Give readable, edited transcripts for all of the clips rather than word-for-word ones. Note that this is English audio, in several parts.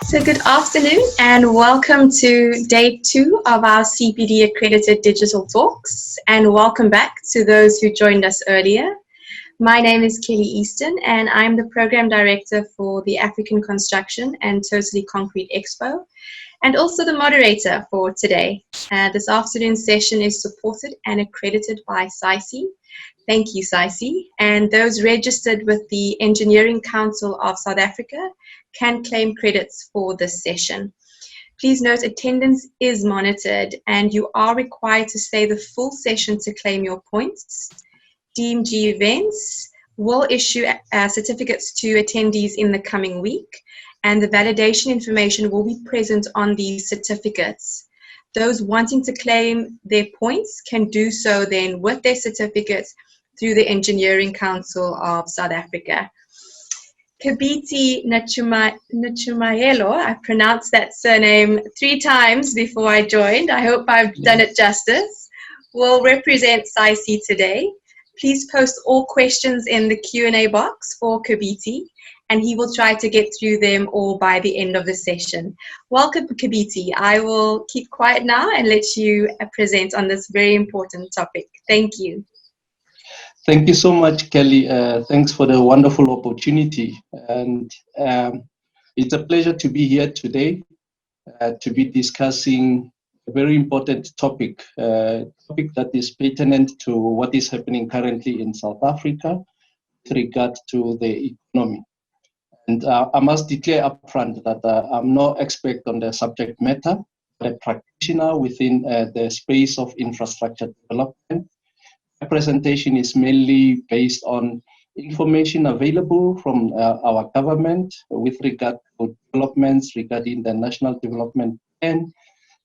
So good afternoon and welcome to day 2 of our CPD accredited digital talks, and welcome back to those who joined us earlier. My name is Kelly Easton and I'm the program director for the African Construction and Totally Concrete Expo, and also the moderator for today. This afternoon's session is supported and accredited by SAICE. Thank you, SAICE. And those registered with the Engineering Council of South Africa can claim credits for this session. Please note attendance is monitored and you are required to stay the full session to claim your points. DMG Events will issue certificates to attendees in the coming week, and the validation information will be present on these certificates. Those wanting to claim their points can do so then with their certificates through the Engineering Council of South Africa. Kibiti Ntshumaelo, I pronounced that surname 3 times before I joined. I hope I've done it justice. Will represent SAICE today. Please post all questions in the Q&A box for Kibiti, and he will try to get through them all by the end of the session. Welcome, Kibiti. I will keep quiet now and let you present on this very important topic. Thank you. Thank you so much, Kelly. Thanks for the wonderful opportunity. And it's a pleasure to be here today to be discussing a very important topic that is pertinent to what is happening currently in South Africa with regard to the economy. And I must declare upfront that I'm no expert on the subject matter, but a practitioner within the space of infrastructure development. My presentation is mainly based on information available from our government with regard to developments regarding the National Development Plan,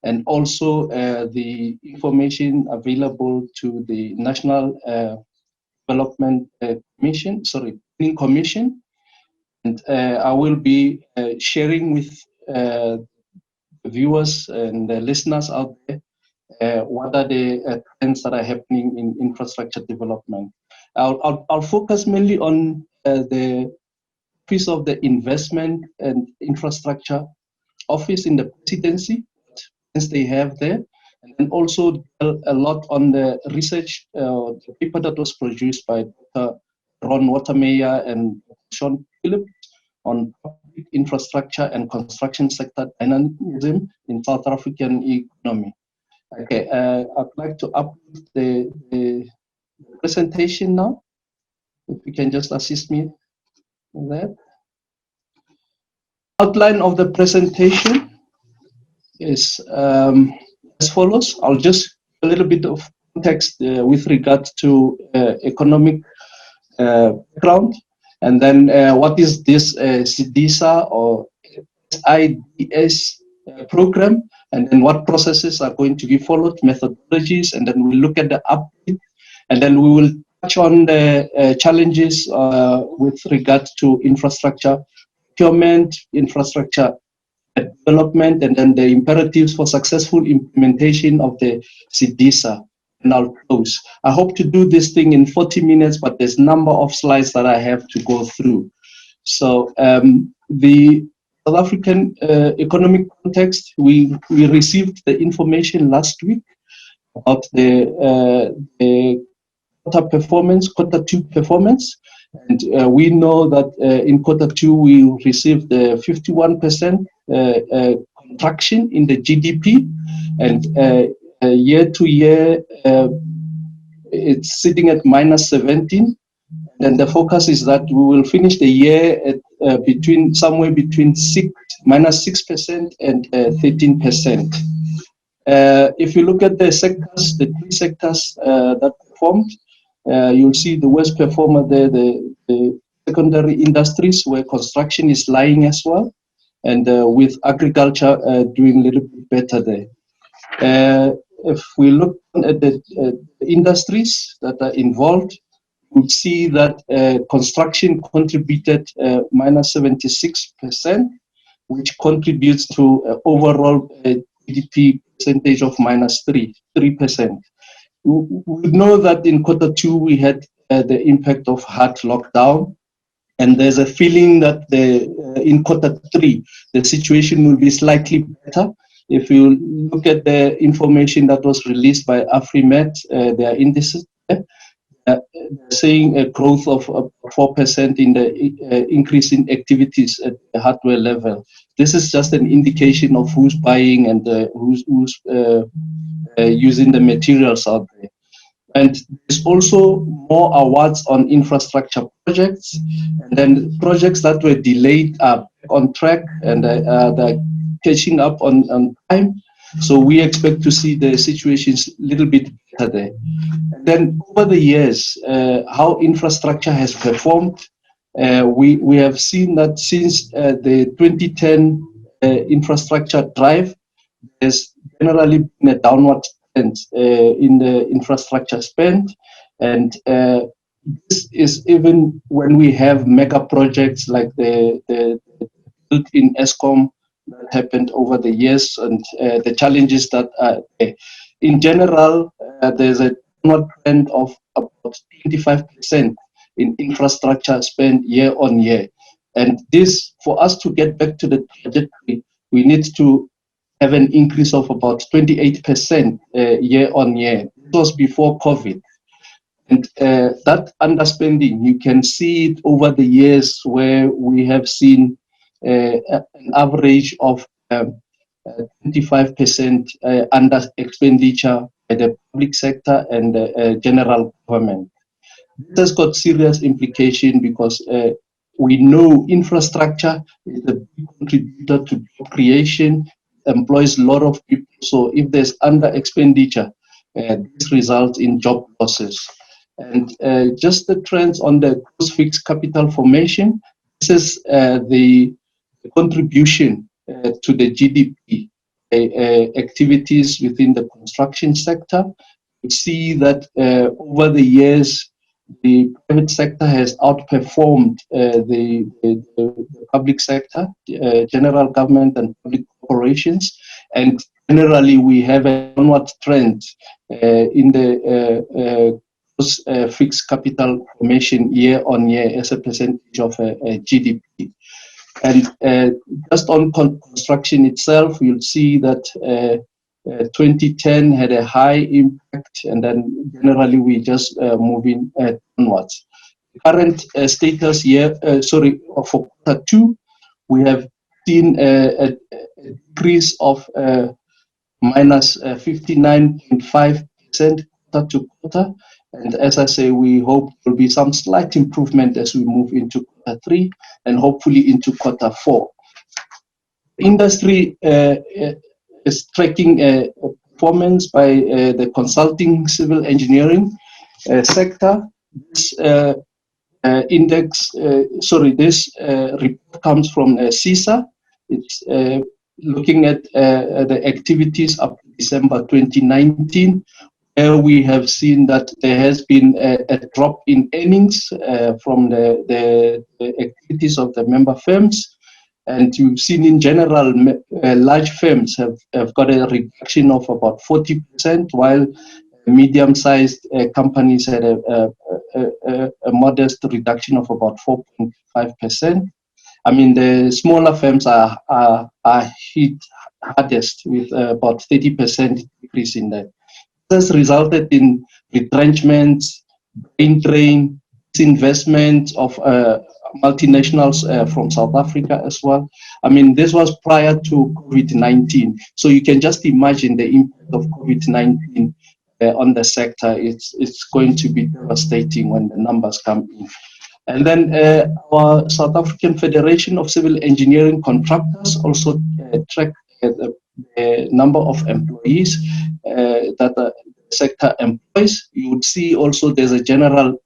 and also the information available to the National Development Commission. And I will be sharing with the viewers and the listeners out there what are the trends that are happening in infrastructure development. I'll focus mainly on the piece of the investment and infrastructure office in the presidency, as they have there, and then also a lot on the research, the paper that was produced by Dr. Ron Watermeyer and Sean Phillips on public infrastructure and construction sector dynamism in South African economy. Okay, I'd like to upload the presentation now. If you can just assist me with that. Outline of the presentation is as follows. I'll just a little bit of context with regard to economic background, and then what is this SIDSSA or SIDSSA program, and then what processes are going to be followed, methodologies, and then we'll look at the update, and then we will touch on the challenges with regard to infrastructure procurement, infrastructure development, and then the imperatives for successful implementation of the SIDSSA. And I'll close. I hope to do this thing in 40 minutes, but there's a number of slides that I have to go through. So the South African economic context, we received the information last week about the quarter 2 performance. And we know that in quarter 2, we received the 51% contraction in the GDP, and year to year, it's sitting at -17. And the focus is that we will finish the year at somewhere between -6% and 13%. If you look at the sectors, the 3 sectors that performed, you'll see the worst performer there, the secondary industries, where construction is lying as well, and with agriculture doing a little bit better there. If we look at the industries that are involved, we see that construction contributed -76%, which contributes to overall GDP percentage of -3%. We know that in quarter 2 we had the impact of hard lockdown, And there's a feeling that in Q3, the situation will be slightly better. If you look at the information that was released by AfriMed, their indices, saying a growth of 4% in the increase in activities at the hardware level. This is just an indication of who's buying and who's using the materials out there. And there's also more awards on infrastructure projects, and then projects that were delayed are on track and they're catching up on time. So we expect to see the situations a little bit better there. And then over the years, how infrastructure has performed, we have seen that since the 2010 infrastructure drive, there's generally been a downward trend in the infrastructure spend. And this is even when we have mega projects like the built in ESCOM that happened over the years, and the challenges that are there. In general, there's a downward trend of about 25% in infrastructure spend year on year. And this, for us to get back to the trajectory, we need to have an increase of about 28% year on year. This was before COVID. And that underspending, you can see it over the years where we have seen an average of 25% under expenditure by the public sector and the general government. This has got serious implication because we know infrastructure is a big contributor to job creation, employs a lot of people. So if there's under expenditure, this results in job losses. And just the trends on the gross fixed capital formation, this is the contribution to the GDP activities within the construction sector. We see that over the years, the private sector has outperformed the public sector, general government and public corporations, and generally we have a downward trend in the fixed capital formation year on year as a percentage of GDP. And just on construction itself, you'll see that 2010 had a high impact, and then generally we just moving onwards. Current status here, for Q2, we have seen a decrease of minus 59.5% quarter to quarter. And as I say, we hope there will be some slight improvement as we move into Q3 and hopefully into Q4. Industry is tracking performance by the consulting civil engineering sector. This this report comes from SIDSSA. It's looking at the activities up to December 2019. We have seen that there has been a drop in earnings from the activities of the member firms. And you've seen in general, large firms have got a reduction of about 40%, while medium-sized companies had a modest reduction of about 4.5%. I mean, the smaller firms are hit hardest with about 30% decrease in that. This has resulted in retrenchments, brain drain, disinvestment of multinationals from South Africa as well. I mean, this was prior to COVID-19. So you can just imagine the impact of COVID-19 on the sector. It's going to be devastating when the numbers come in. And then our South African Federation of Civil Engineering Contractors also track the number of employees that the sector employs. You would see also there's a general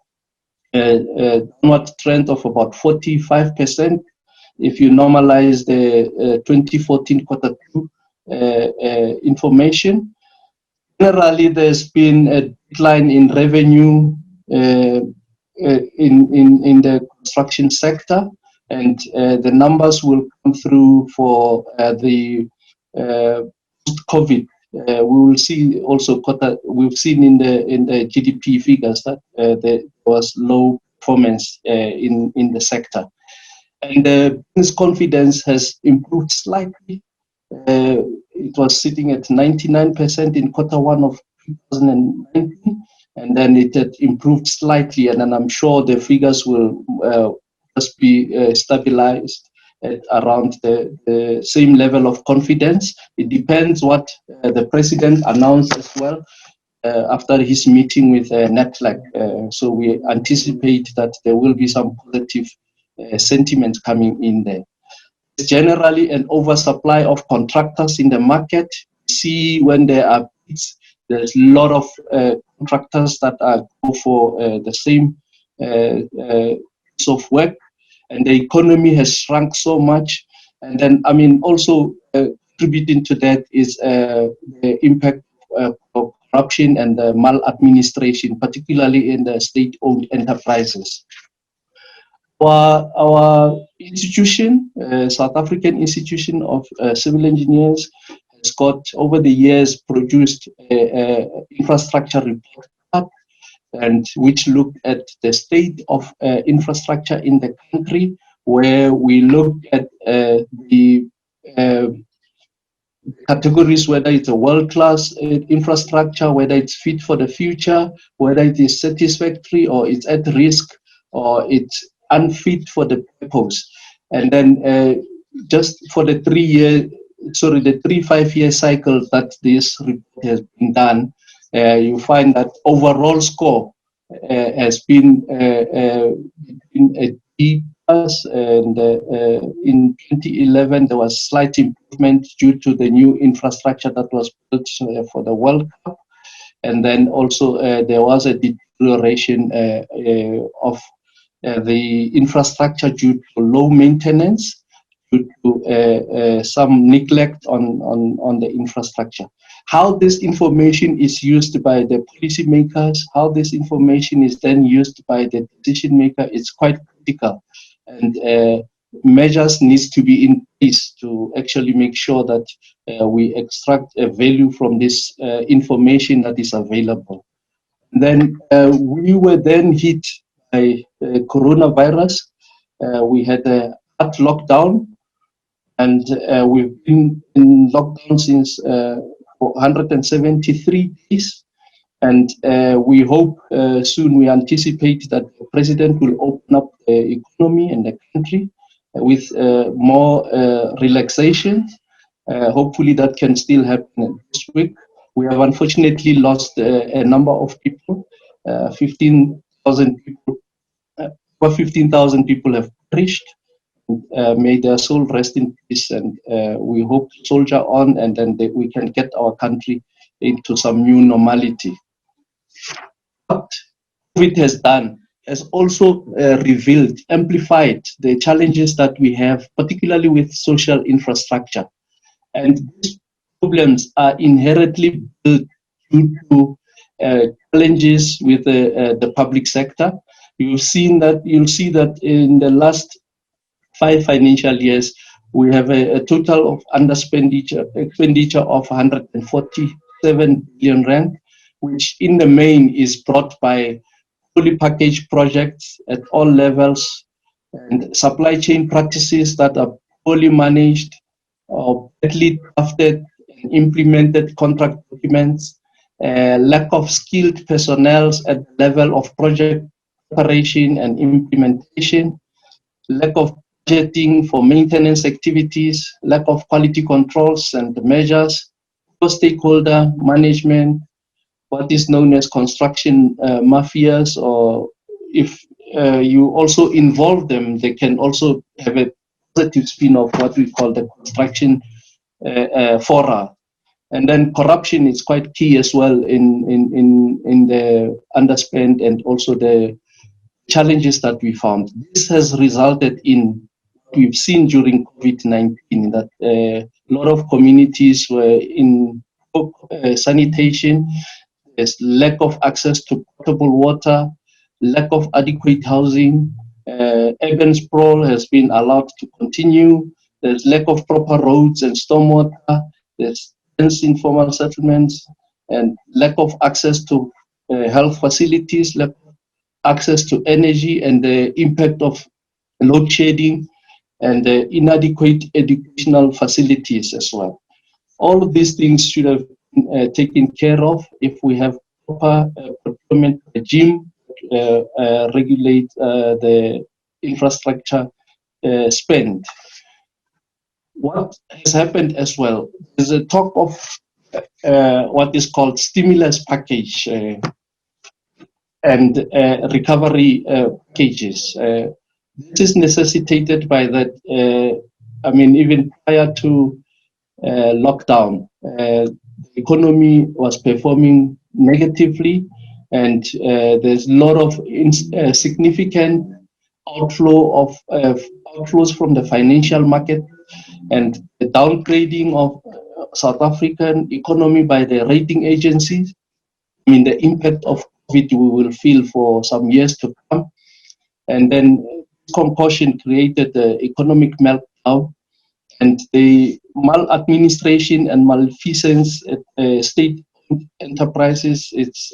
downward trend of about 45% if you normalize the 2014 Q2 information. Generally, there's been a decline in revenue in the construction sector, and the numbers will come through for the post-COVID. We will see also we've seen in the GDP figures that there was low performance in the sector. And the business confidence has improved slightly. It was sitting at 99% in Q1 of 2019, and then it had improved slightly, and then I'm sure the figures will just be stabilized at around the same level of confidence. It depends what the president announced as well after his meeting with NETLAC. So we anticipate that there will be some positive sentiment coming in there. There's generally an oversupply of contractors in the market. See, when there are bids, there's a lot of contractors that go for the same piece of work, and the economy has shrunk so much. And then, I mean, also contributing to that is the impact of corruption and maladministration, particularly in the state-owned enterprises. Our institution, South African Institution of Civil Engineers, has got over the years produced infrastructure report, and which looked at the state of infrastructure in the country, where we looked at the categories, whether it's a world-class infrastructure, whether it's fit for the future, whether it is satisfactory or it's at risk or it's unfit for the purpose. And then just for the 3-5 year cycle that this report has been done, you find that overall score has been a D+, and in 2011 there was slight improvement due to the new infrastructure that was built for the World Cup, and then also there was a deterioration of the infrastructure due to low maintenance, due to some neglect on the infrastructure. How this information is used by the policymakers, how this information is then used by the decision maker, is quite critical, and measures needs to be in place to actually make sure that we extract a value from this information that is available. Then we were then hit by coronavirus. We had a hard lockdown, and we've been in lockdown since 173 days. And we hope soon, we anticipate that the president will open up the economy and the country with more relaxation. Hopefully that can still happen this week. We have unfortunately lost a number of people. 15,000 people, over 15,000 people have perished. May their soul rest in peace, and we hope to soldier on, and then we can get our country into some new normality. What COVID has done has also revealed, amplified the challenges that we have, particularly with social infrastructure. And these problems are inherently built due to challenges with the public sector. You'll see that in the last 5 financial years, we have a total of expenditure of 147 billion rand, which in the main is brought by fully packaged projects at all levels, and supply chain practices that are poorly managed or badly drafted and implemented contract documents, lack of skilled personnel at the level of project preparation and implementation, lack of budgeting for maintenance activities, lack of quality controls and measures, poor stakeholder management, what is known as construction mafias, or if you also involve them, they can also have a positive spin of what we call the construction fora. And then corruption is quite key as well in the underspend and also the challenges that we found. This has resulted in what we've seen during COVID-19, that a lot of communities were in sanitation. There's lack of access to potable water, lack of adequate housing. Urban sprawl has been allowed to continue. There's lack of proper roads and stormwater. There's dense informal settlements and lack of access to health facilities, lack of access to energy and the impact of load shedding and the inadequate educational facilities as well. All of these things should have been taken care of if we have proper procurement regime regulate the infrastructure spend. What has happened as well is a talk of what is called stimulus package and recovery packages. This is necessitated by that, I mean, even prior to lockdown, the economy was performing negatively, and there's a lot of significant outflows from the financial market, and the downgrading of South African economy by the rating agencies. I mean, the impact of COVID we will feel for some years to come. And then concoction created the economic meltdown, and the maladministration and malfeasance at state enterprises. It's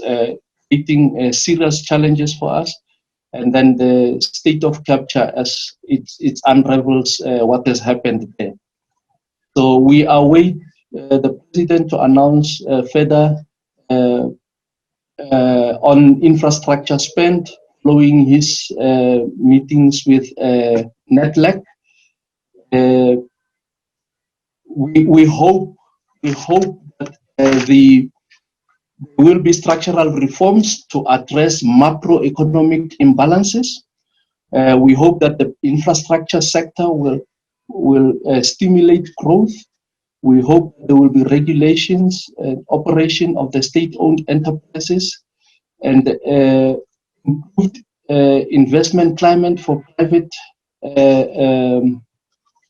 creating serious challenges for us. And then the state of capture as it unravels what has happened there. So we await the president to announce further on infrastructure spend following his meetings with NETLAC. We hope that there will be structural reforms to address macroeconomic imbalances. We hope that the infrastructure sector will stimulate growth. We hope there will be regulations and operation of the state-owned enterprises and improved investment climate for private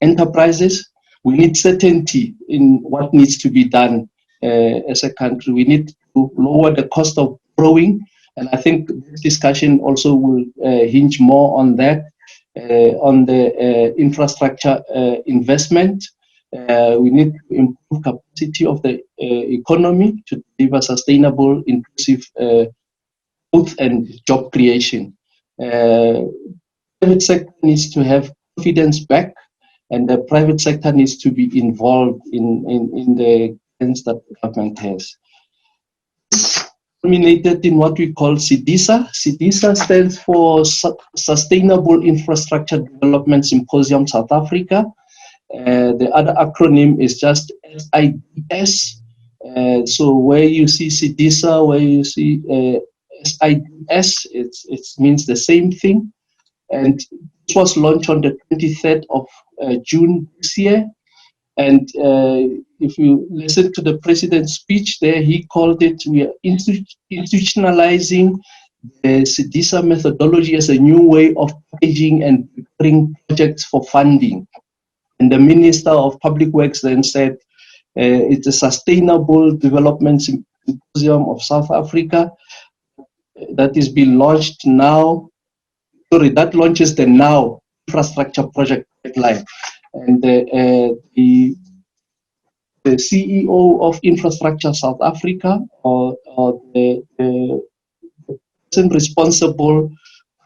enterprises. We need certainty in what needs to be done as a country. We need to lower the cost of borrowing, and I think this discussion also will hinge more on that, on the infrastructure investment. We need to improve capacity of the economy to deliver sustainable, inclusive growth and job creation. Private sector needs to have confidence back, and the private sector needs to be involved in the plans that the government has. This culminated in what we call SIDSSA. SIDSSA stands for Sustainable Infrastructure Development Symposium South Africa. The other acronym is just SIDS. So where you see SIDSSA, where you see SIDS, it means the same thing. And this was launched on the 23rd of June this year. And if you listen to the president's speech there, he called it, we are institutionalizing the SIDSSA methodology as a new way of packaging and preparing projects for funding. And the Minister of Public Works then said, it's a Sustainable Development Symposium of South Africa that is being launched now. Sorry, that launches the now infrastructure project pipeline. And the CEO of Infrastructure South Africa, or the person responsible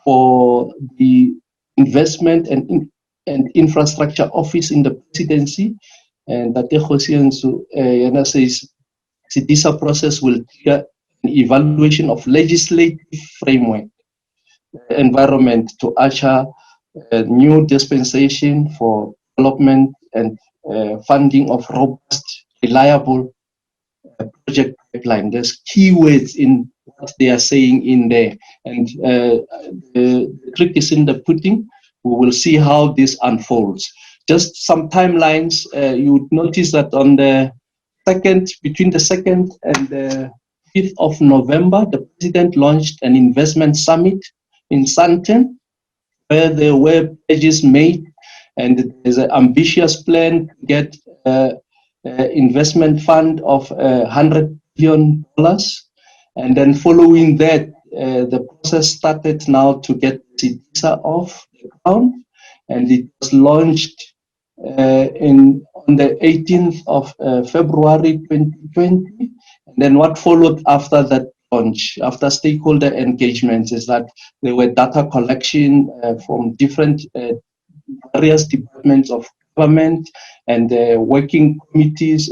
for the investment and infrastructure office in the presidency, and that says SIDSSA process will trigger an evaluation of legislative framework environment to usher a new dispensation for development and funding of robust, reliable project pipeline. There's keywords in what they are saying in there, and the trick is in the pudding. We will see how this unfolds. Just some timelines. You would notice that on the between the 2nd and the 5th of November, the president launched an investment summit in Sandton, where there were pledges made, and there's an ambitious plan to get investment fund of $100 billion. And then following that, the process started now to get SIDSSA off the ground, and it was launched on the 18th of February 2020. And then what followed after that launch, after stakeholder engagements, is that there were data collection from different various departments of government, and working committees,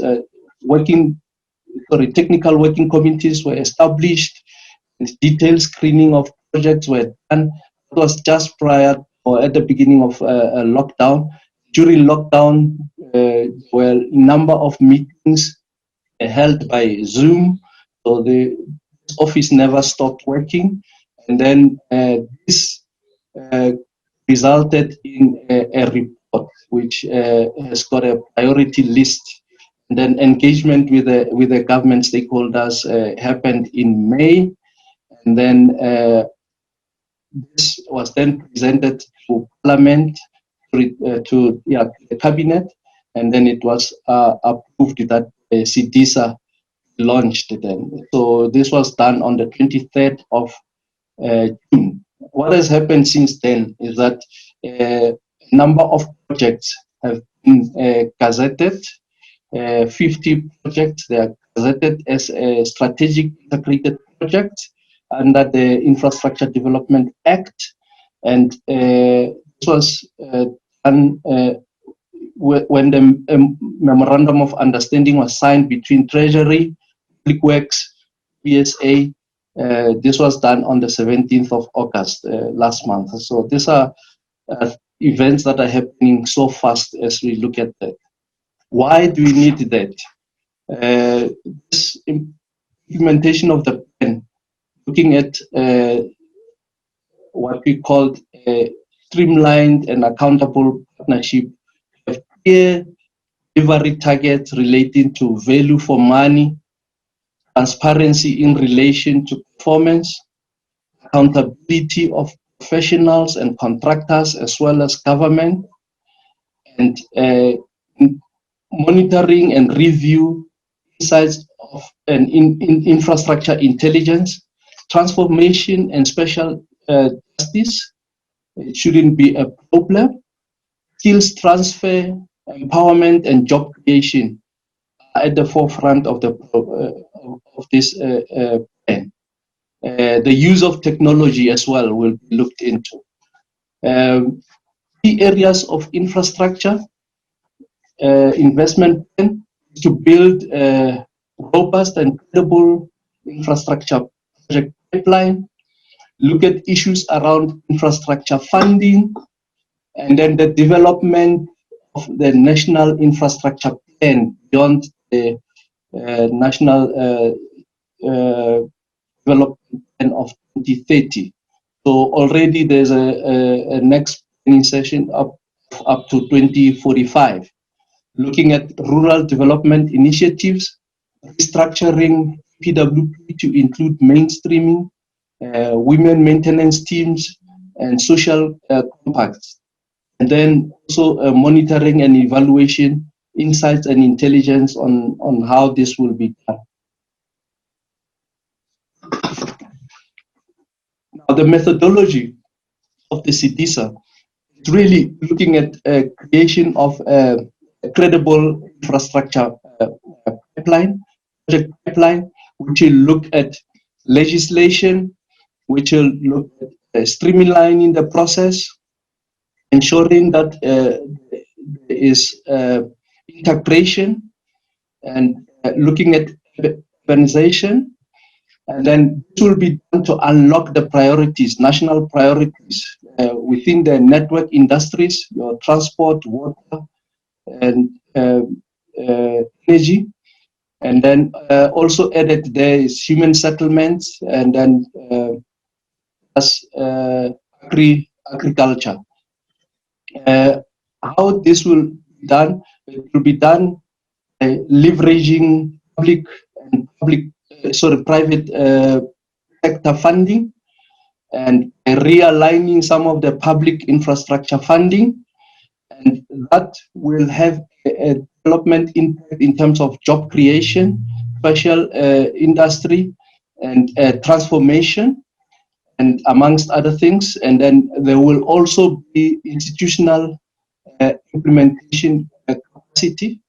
technical working committees were established, and detailed screening of projects were done. It was just prior or at the beginning of lockdown. During lockdown, there were a number of meetings held by Zoom, so the office never stopped working. And then this resulted in a report which has got a priority list. And then engagement with the government stakeholders happened in May, and then this was then presented to Parliament, to the Cabinet, and then it was approved that SIDSSA launched then. So this was done on the 23rd of June. What has happened since then is that a number of projects have been gazetted. 50 projects, they are gazetted as a strategic integrated project under the Infrastructure Development Act, and this was done when the memorandum of understanding was signed between Treasury, Public Works, PSA. This was done on the 17th of August last month. So these are events that are happening so fast as we look at that. Why do we need that? This implementation of the plan, looking at what we called a streamlined and accountable partnership, have clear delivery targets relating to value for money, transparency in relation to performance, accountability of professionals and contractors as well as government, and monitoring and review insights of infrastructure intelligence, transformation and special justice. It shouldn't be a problem. Skills transfer, empowerment, and job creation are at the forefront of this plan. The use of technology as well will be looked into. Key areas of infrastructure investment plan is to build a robust and credible infrastructure project pipeline, look at issues around infrastructure funding, and then the development of the national infrastructure plan beyond the national development plan of 2030. So already there's a next planning session up to 2045, looking at rural development initiatives, restructuring PWP to include mainstreaming, women maintenance teams, and social compacts. And then also monitoring and evaluation, insights and intelligence on how this will be done. Now, the methodology of the SIDSSA is really looking at creation of a credible infrastructure pipeline, project pipeline, which will look at legislation, which will look at streamlining the process, ensuring that there is integration, and looking at urbanization. And then this will be done to unlock the priorities, national priorities within the network industries, your transport, water, and energy. And then also added there is human settlements, and then agriculture. How this will be done? It will be done by leveraging private sector funding, and realigning some of the public infrastructure funding, and that will have a development impact in terms of job creation, special industry, and transformation, and amongst other things. And then there will also be institutional implementation capacity,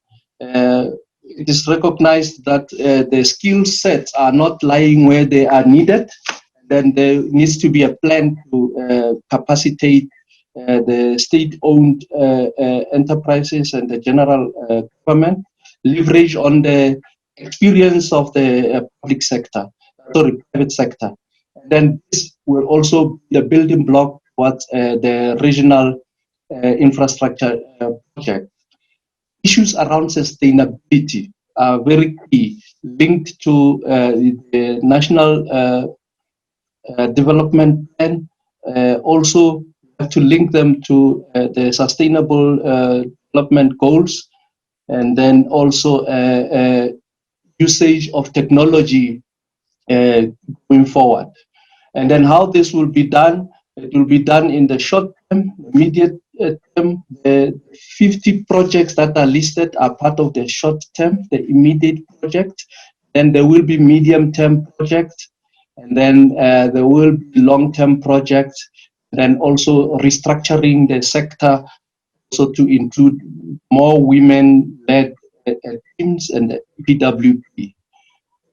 it is recognized that the skill sets are not lying where they are needed. Then there needs to be a plan to capacitate the state-owned enterprises and the general government, leverage on the experience of the public sector, sorry, private sector. And then this will also be the building block towards the regional infrastructure project. Issues around sustainability are very key, linked to the national development plan. Also, have to link them to the sustainable development goals, and then also usage of technology going forward. And then how this will be done, it will be done in the short term, immediate term. The 50 projects that are listed are part of the short term, the immediate project. Then there will be medium term projects, and then there will be long term projects. Then also restructuring the sector, so to include more women-led teams and PWP.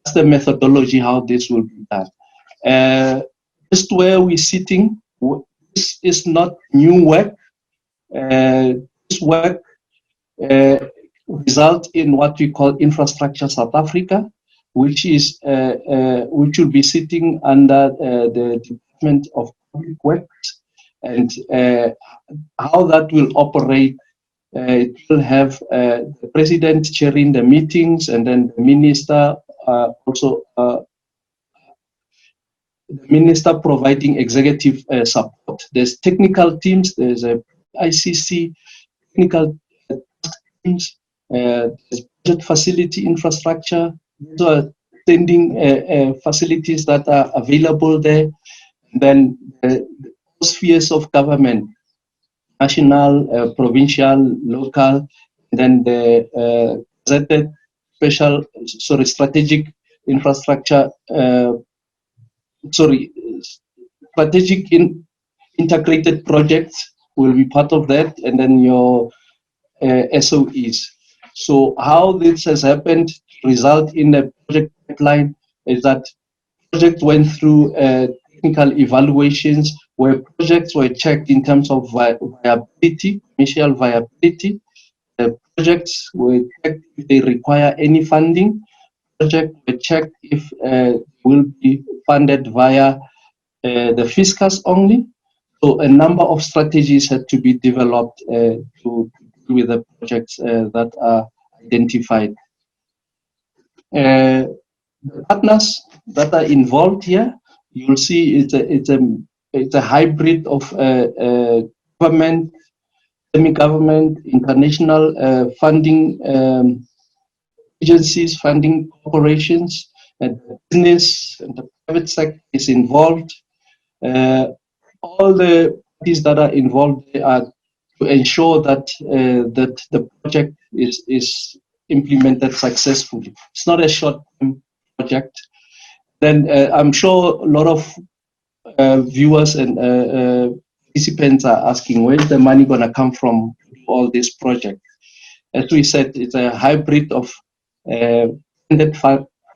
That's the methodology how this will be done. Just where we're sitting, this is not new work. This work result in what we call Infrastructure South Africa, which is which will be sitting under the Department of Public Works, and how that will operate. It will have the president chairing the meetings, and then the minister also. The minister providing executive support. There's technical teams, there's a ICC technical teams, there's budget facility infrastructure, these are standing facilities that are available there. And then the spheres of government, national, provincial, local, and then the special, sorry, strategic infrastructure strategic integrated projects will be part of that, and then your SOEs. So how this has happened, result in the project pipeline, is that project went through technical evaluations where projects were checked in terms of viability, initial viability. The projects were checked if they require any funding. Project were checked if will be funded via the fiscus only. So a number of strategies had to be developed to deal with the projects that are identified. The partners that are involved here, you'll see it's a hybrid of government, semi-government, international funding agencies, funding corporations, and the business and the private sector is involved. All the parties that are involved are to ensure that that the project is implemented successfully. It's not a short-term project. Then I'm sure a lot of viewers and participants are asking, where's the money going to come from for all these projects? As we said, it's a hybrid of funded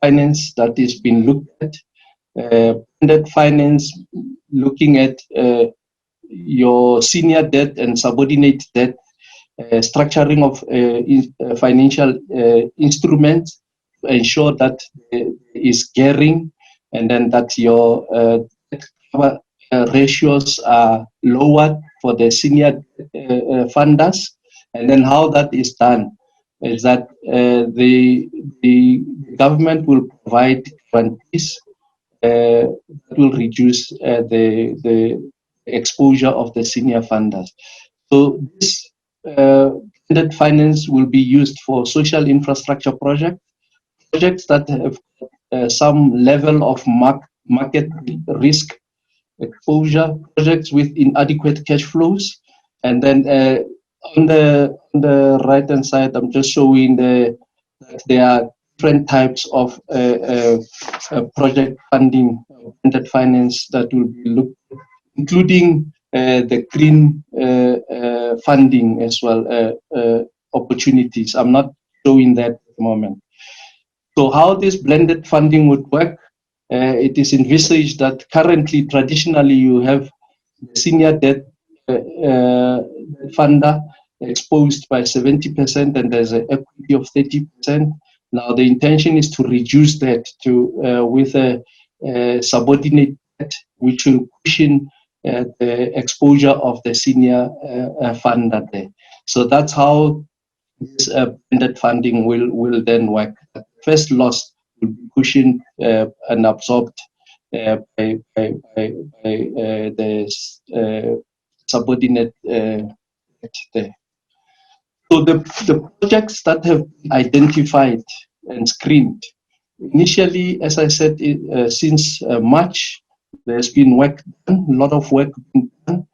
finance that is being looked at. Funded finance looking at your senior debt and subordinate debt, structuring of financial instruments to ensure that there is gearing, and then that your debt cover ratios are lowered for the senior funders. And then how that is done is that the government will provide guarantees that will reduce the exposure of the senior funders. So this funded finance will be used for social infrastructure projects that have some level of market risk exposure, projects with inadequate cash flows. And then on the right hand side, I'm just showing that there are different types of project funding, funded finance that will be looked at, including the green funding as well, opportunities. I'm not showing that the moment. So how this blended funding would work, it is envisaged that currently, traditionally, you have the senior debt funder exposed by 70% and there's an equity of 30%. Now the intention is to reduce that to with a subordinate debt, which will cushion the exposure of the senior funder there. So that's how this blended funding will then work. The first loss will be cushioned and absorbed by the subordinate debt there. So the projects that have been identified and screened, initially, as I said, since March, there's been work done, a lot of work being done,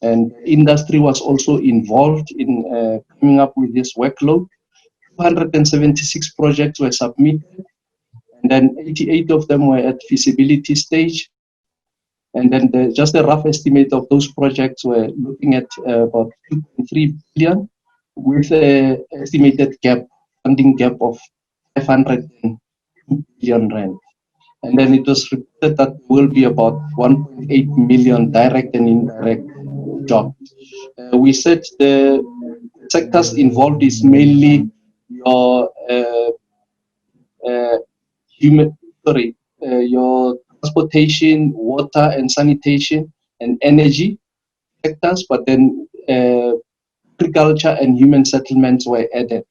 and industry was also involved in coming up with this workload. 276 projects were submitted, and then 88 of them were at feasibility stage. And then just a rough estimate of those projects were looking at about 2.3 billion, with an estimated funding gap of 502 billion rand. And then it was reported that there will be about 1.8 million direct and indirect jobs. We said the sectors involved is mainly your your transportation, water and sanitation, and energy sectors, but then agriculture and human settlements were added.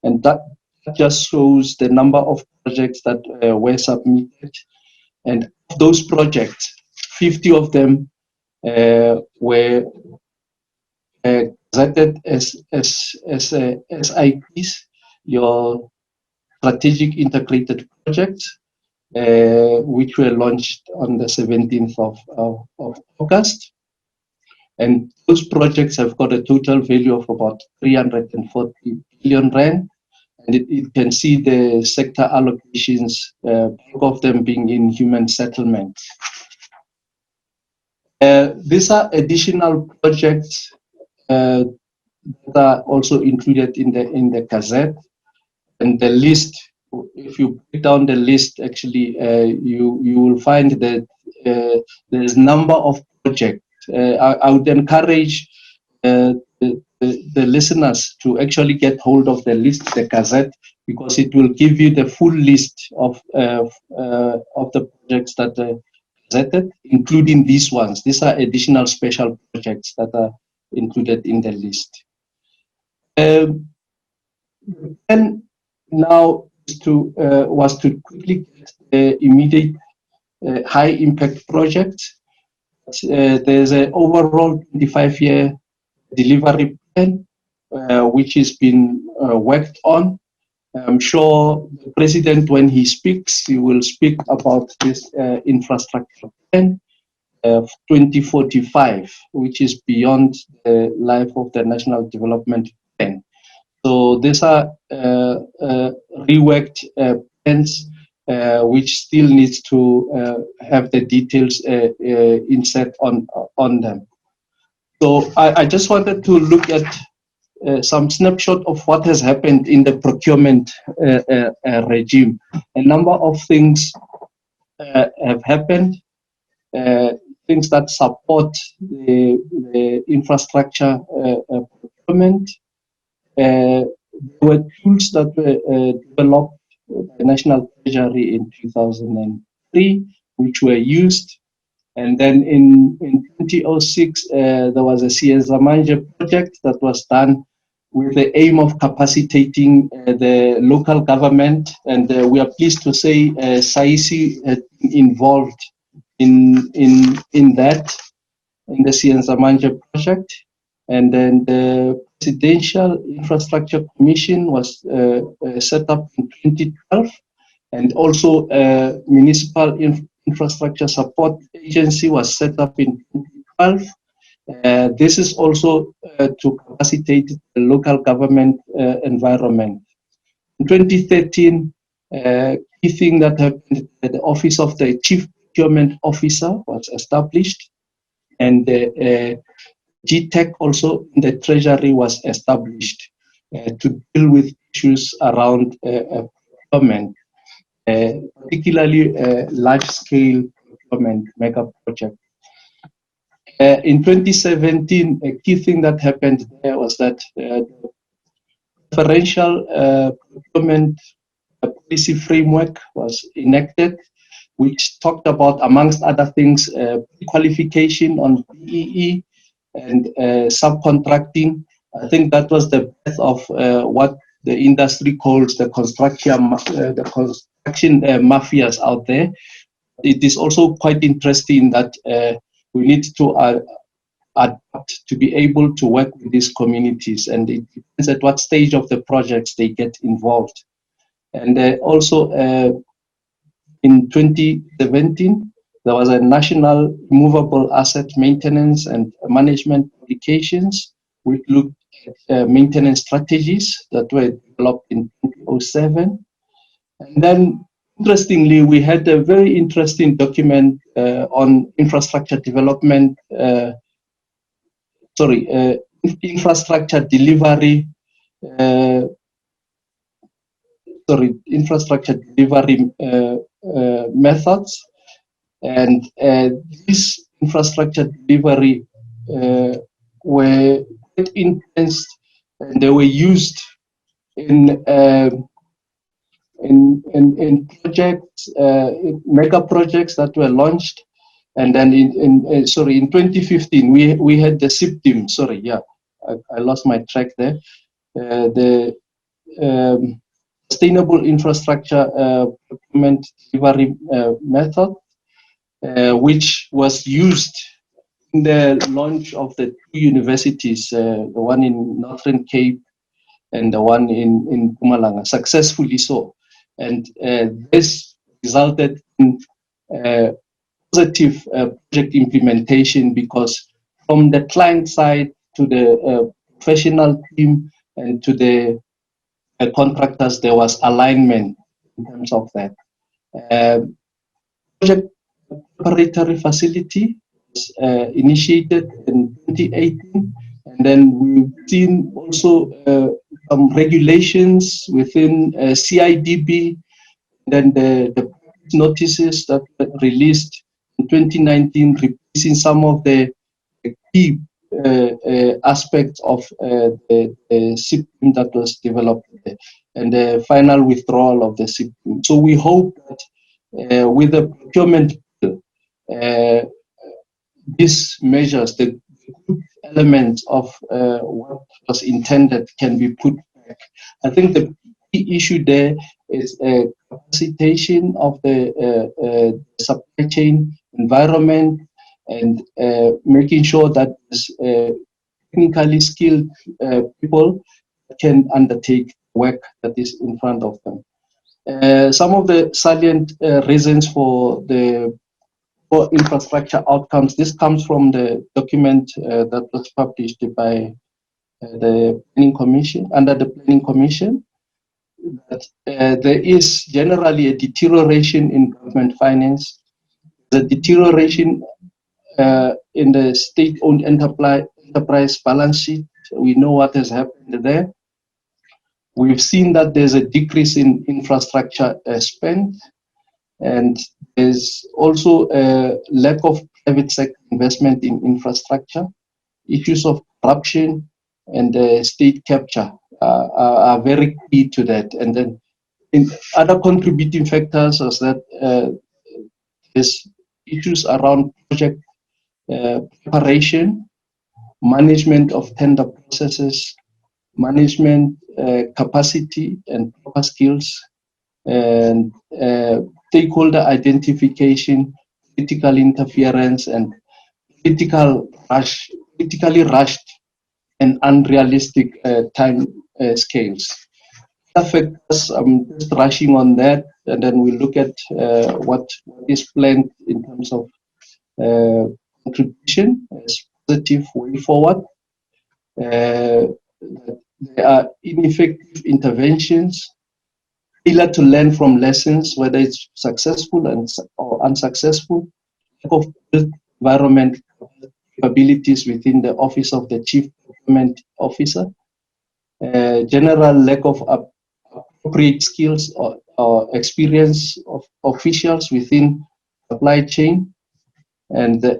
And that just shows the number of projects that were submitted. And of those projects, 50 of them were gazetted as SIPs, your strategic integrated projects, which were launched on the 17th of August. And those projects have got a total value of about 340 billion rand. And it can see the sector allocations, bulk of them being in human settlements. These are additional projects that are also included in the Gazette. And the list, if you break down the list, actually, you will find that there's a number of projects. I would encourage the listeners to actually get hold of the list, the Gazette, because it will give you the full list of the projects that are gazetted, including these ones. These are additional special projects that are included in the list. And now was to quickly get immediate high impact projects. There's an overall 25-year delivery plan which has been worked on. I'm sure the president, when he speaks, he will speak about this infrastructure plan of 2045, which is beyond the life of the National Development Plan. So these are reworked plans which still needs to have the details inset on them. So I just wanted to look at some snapshot of what has happened in the procurement regime. A number of things have happened, things that support the infrastructure procurement. There were tools that were developed by the National Treasury in 2003, which were used. And then in 2006, there was a SIDSSA project that was done with the aim of capacitating the local government. And we are pleased to say SAICE had been involved in that, in the SIDSSA project. And then the Presidential Infrastructure Commission was set up in 2012, and also Municipal Infrastructure Support Agency was set up in 2012. This is also to capacitate the local government environment. In 2013, key thing that happened, the Office of the Chief Procurement Officer was established, and GTEC also in the Treasury was established to deal with issues around procurement, particularly large-scale procurement mega projects. In 2017, a key thing that happened there was that the preferential procurement policy framework was enacted, which talked about, amongst other things, qualification on BEE and subcontracting. I think that was the birth of what the industry calls the construction mafias out there. It is also quite interesting that we need to adapt to be able to work with these communities, and it depends at what stage of the projects they get involved. And also in 2017, there was a national movable asset maintenance and management applications, which looked at maintenance strategies that were developed in 2007. And then, interestingly, we had a very interesting document on infrastructure development, infrastructure delivery, infrastructure delivery methods. And these infrastructure delivery were quite intense, and they were used in projects, mega projects that were launched. And then in 2015, we had the SIPTIM. I lost my track there. The Sustainable Infrastructure Procurement Delivery Method, which was used in the launch of the two universities, the one in Northern Cape and the one in Mpumalanga, successfully so. And this resulted in positive project implementation, because from the client side to the professional team and to the contractors, there was alignment in terms of that. Project preparatory facility was initiated in 2018, and then we've seen also some regulations within CIDB, and then the notices that were released in 2019, replacing some of the key aspects of the SIPTIM that was developed there, and the final withdrawal of the SIPTIM. So we hope that with the procurement bill, these measures, the good elements of what was intended, can be put back. I think the key issue there is capacitation of the supply chain environment, and making sure that technically skilled people can undertake work that is in front of them. Some of the salient reasons for the poor infrastructure outcomes, this comes from the document that was published by the Planning Commission, under the Planning Commission, that there is generally a deterioration in government finance, the deterioration in the state-owned enterprise balance sheet. We know what has happened there. We've seen that there's a decrease in infrastructure spend, and there's also a lack of private sector investment in infrastructure. Issues of corruption and state capture are very key to that. And then in other contributing factors is that there's issues around project preparation, management of tender processes, management capacity and proper skills, and stakeholder identification, political interference, and politically rushed and unrealistic time scales. Factors, I'm just rushing on that, and then we look at what is planned in terms of contribution as positive way forward. There are ineffective interventions, failure to learn from lessons, whether it's successful or unsuccessful, lack of environment capabilities within the office of the Chief Procurement Officer, general lack of appropriate skills or experience of officials within supply chain, and the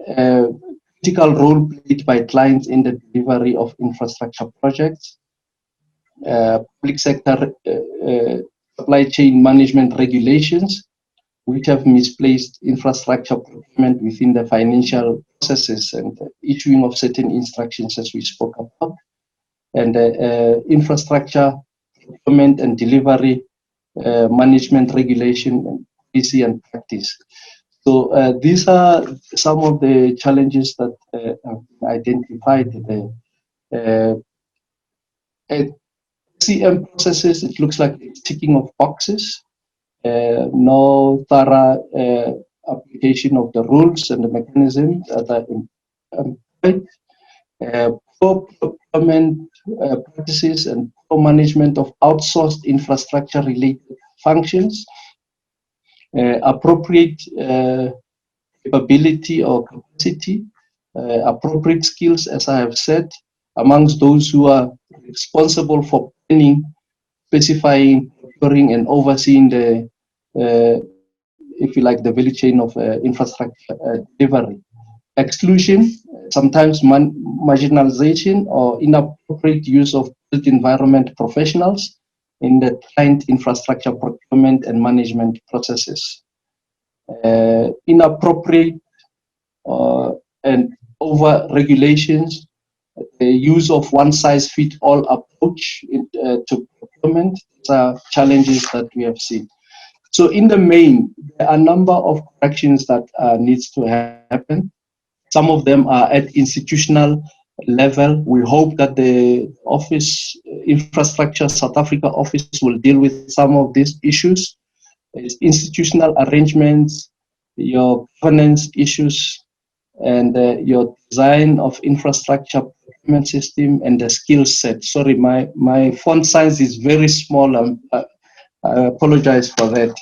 critical role played by clients in the delivery of infrastructure projects, public sector supply chain management regulations, which have misplaced infrastructure procurement within the financial processes and issuing of certain instructions as we spoke about, and infrastructure procurement and delivery management regulation, policy and practice. So these are some of the challenges that have been identified there. CM processes, it looks like it's ticking of boxes. No thorough application of the rules and the mechanisms that are employed. Poor procurement practices and poor management of outsourced infrastructure related functions. Appropriate capability or capacity, appropriate skills, as I have said, amongst those who are responsible for planning, specifying, procuring, and overseeing the, if you like, the value chain of infrastructure delivery. Exclusion, sometimes marginalization or inappropriate use of built environment professionals in the client infrastructure procurement and management processes. Inappropriate and over regulations, the use of one size fits all approach to procurement. These are challenges that we have seen. So in the main, there are a number of corrections that needs to happen. Some of them are at institutional level. We hope that the office, infrastructure South Africa office, will deal with some of these issues. It's institutional arrangements, your governance issues, and your design of infrastructure procurement system and the skill set. Sorry, my font size is very small. I apologize for that.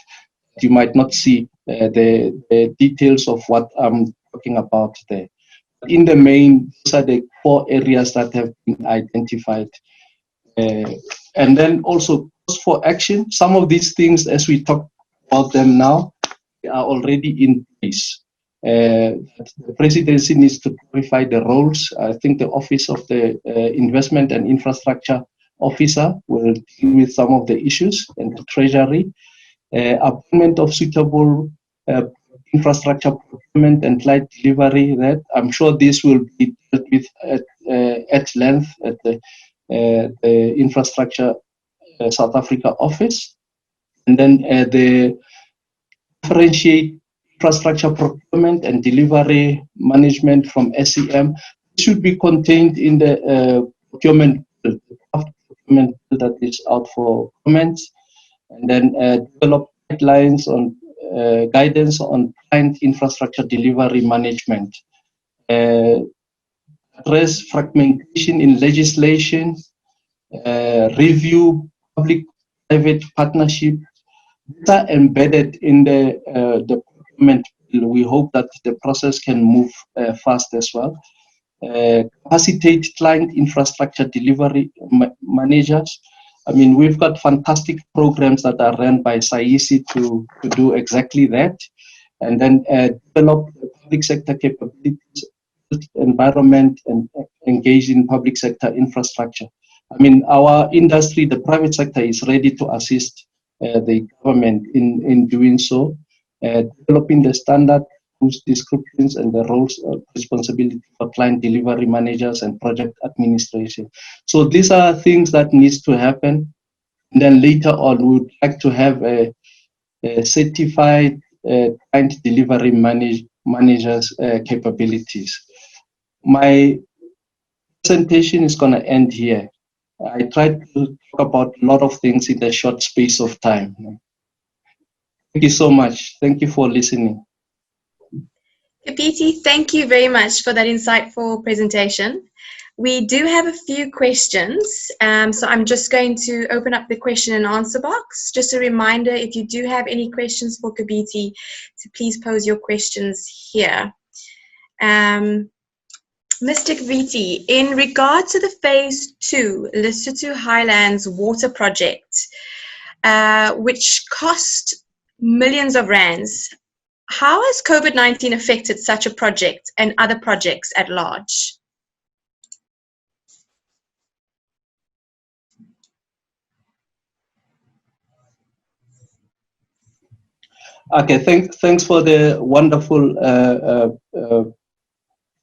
You might not see the details of what I'm talking about there. In the main, these are the 4 areas that have been identified. And then also cost for action. Some of these things, as we talk about them now, they are already in place. The presidency needs to clarify the roles. I think the Office of the Investment and Infrastructure Officer will deal with some of the issues, and the Treasury. Appointment of suitable infrastructure procurement and client delivery. That I'm sure this will be dealt with at length at the Infrastructure South Africa office, and then the differentiate infrastructure procurement and delivery management from SEM. It should be contained in the procurement bill, that is out for comments, and then develop guidelines on guidance on client infrastructure delivery management. Address fragmentation in legislation, review public-private partnership. These are embedded in the procurement bill. We hope that the process can move fast as well. Capacitate client infrastructure delivery managers. I mean, we've got fantastic programs that are run by SAICE to do exactly that. And then develop public sector capabilities, environment, and engage in public sector infrastructure. I mean, our industry, the private sector, is ready to assist the government in doing so, developing the standard whose descriptions and the roles of responsibility for client delivery managers and project administration. So these are things that needs to happen. And then later on, we would like to have a certified client delivery managers capabilities. My presentation is going to end here. I tried to talk about a lot of things in a short space of time. Thank you so much. Thank you for listening. Kibiti, thank you very much for that insightful presentation. We do have a few questions, so I'm just going to open up the question and answer box. Just a reminder, if you do have any questions for Kibiti, to please pose your questions here. Mr. Kibiti, in regard to the phase 2 Lesotho Highlands water project, which cost millions of rands. How has COVID-19 affected such a project and other projects at large? Okay, thanks for the wonderful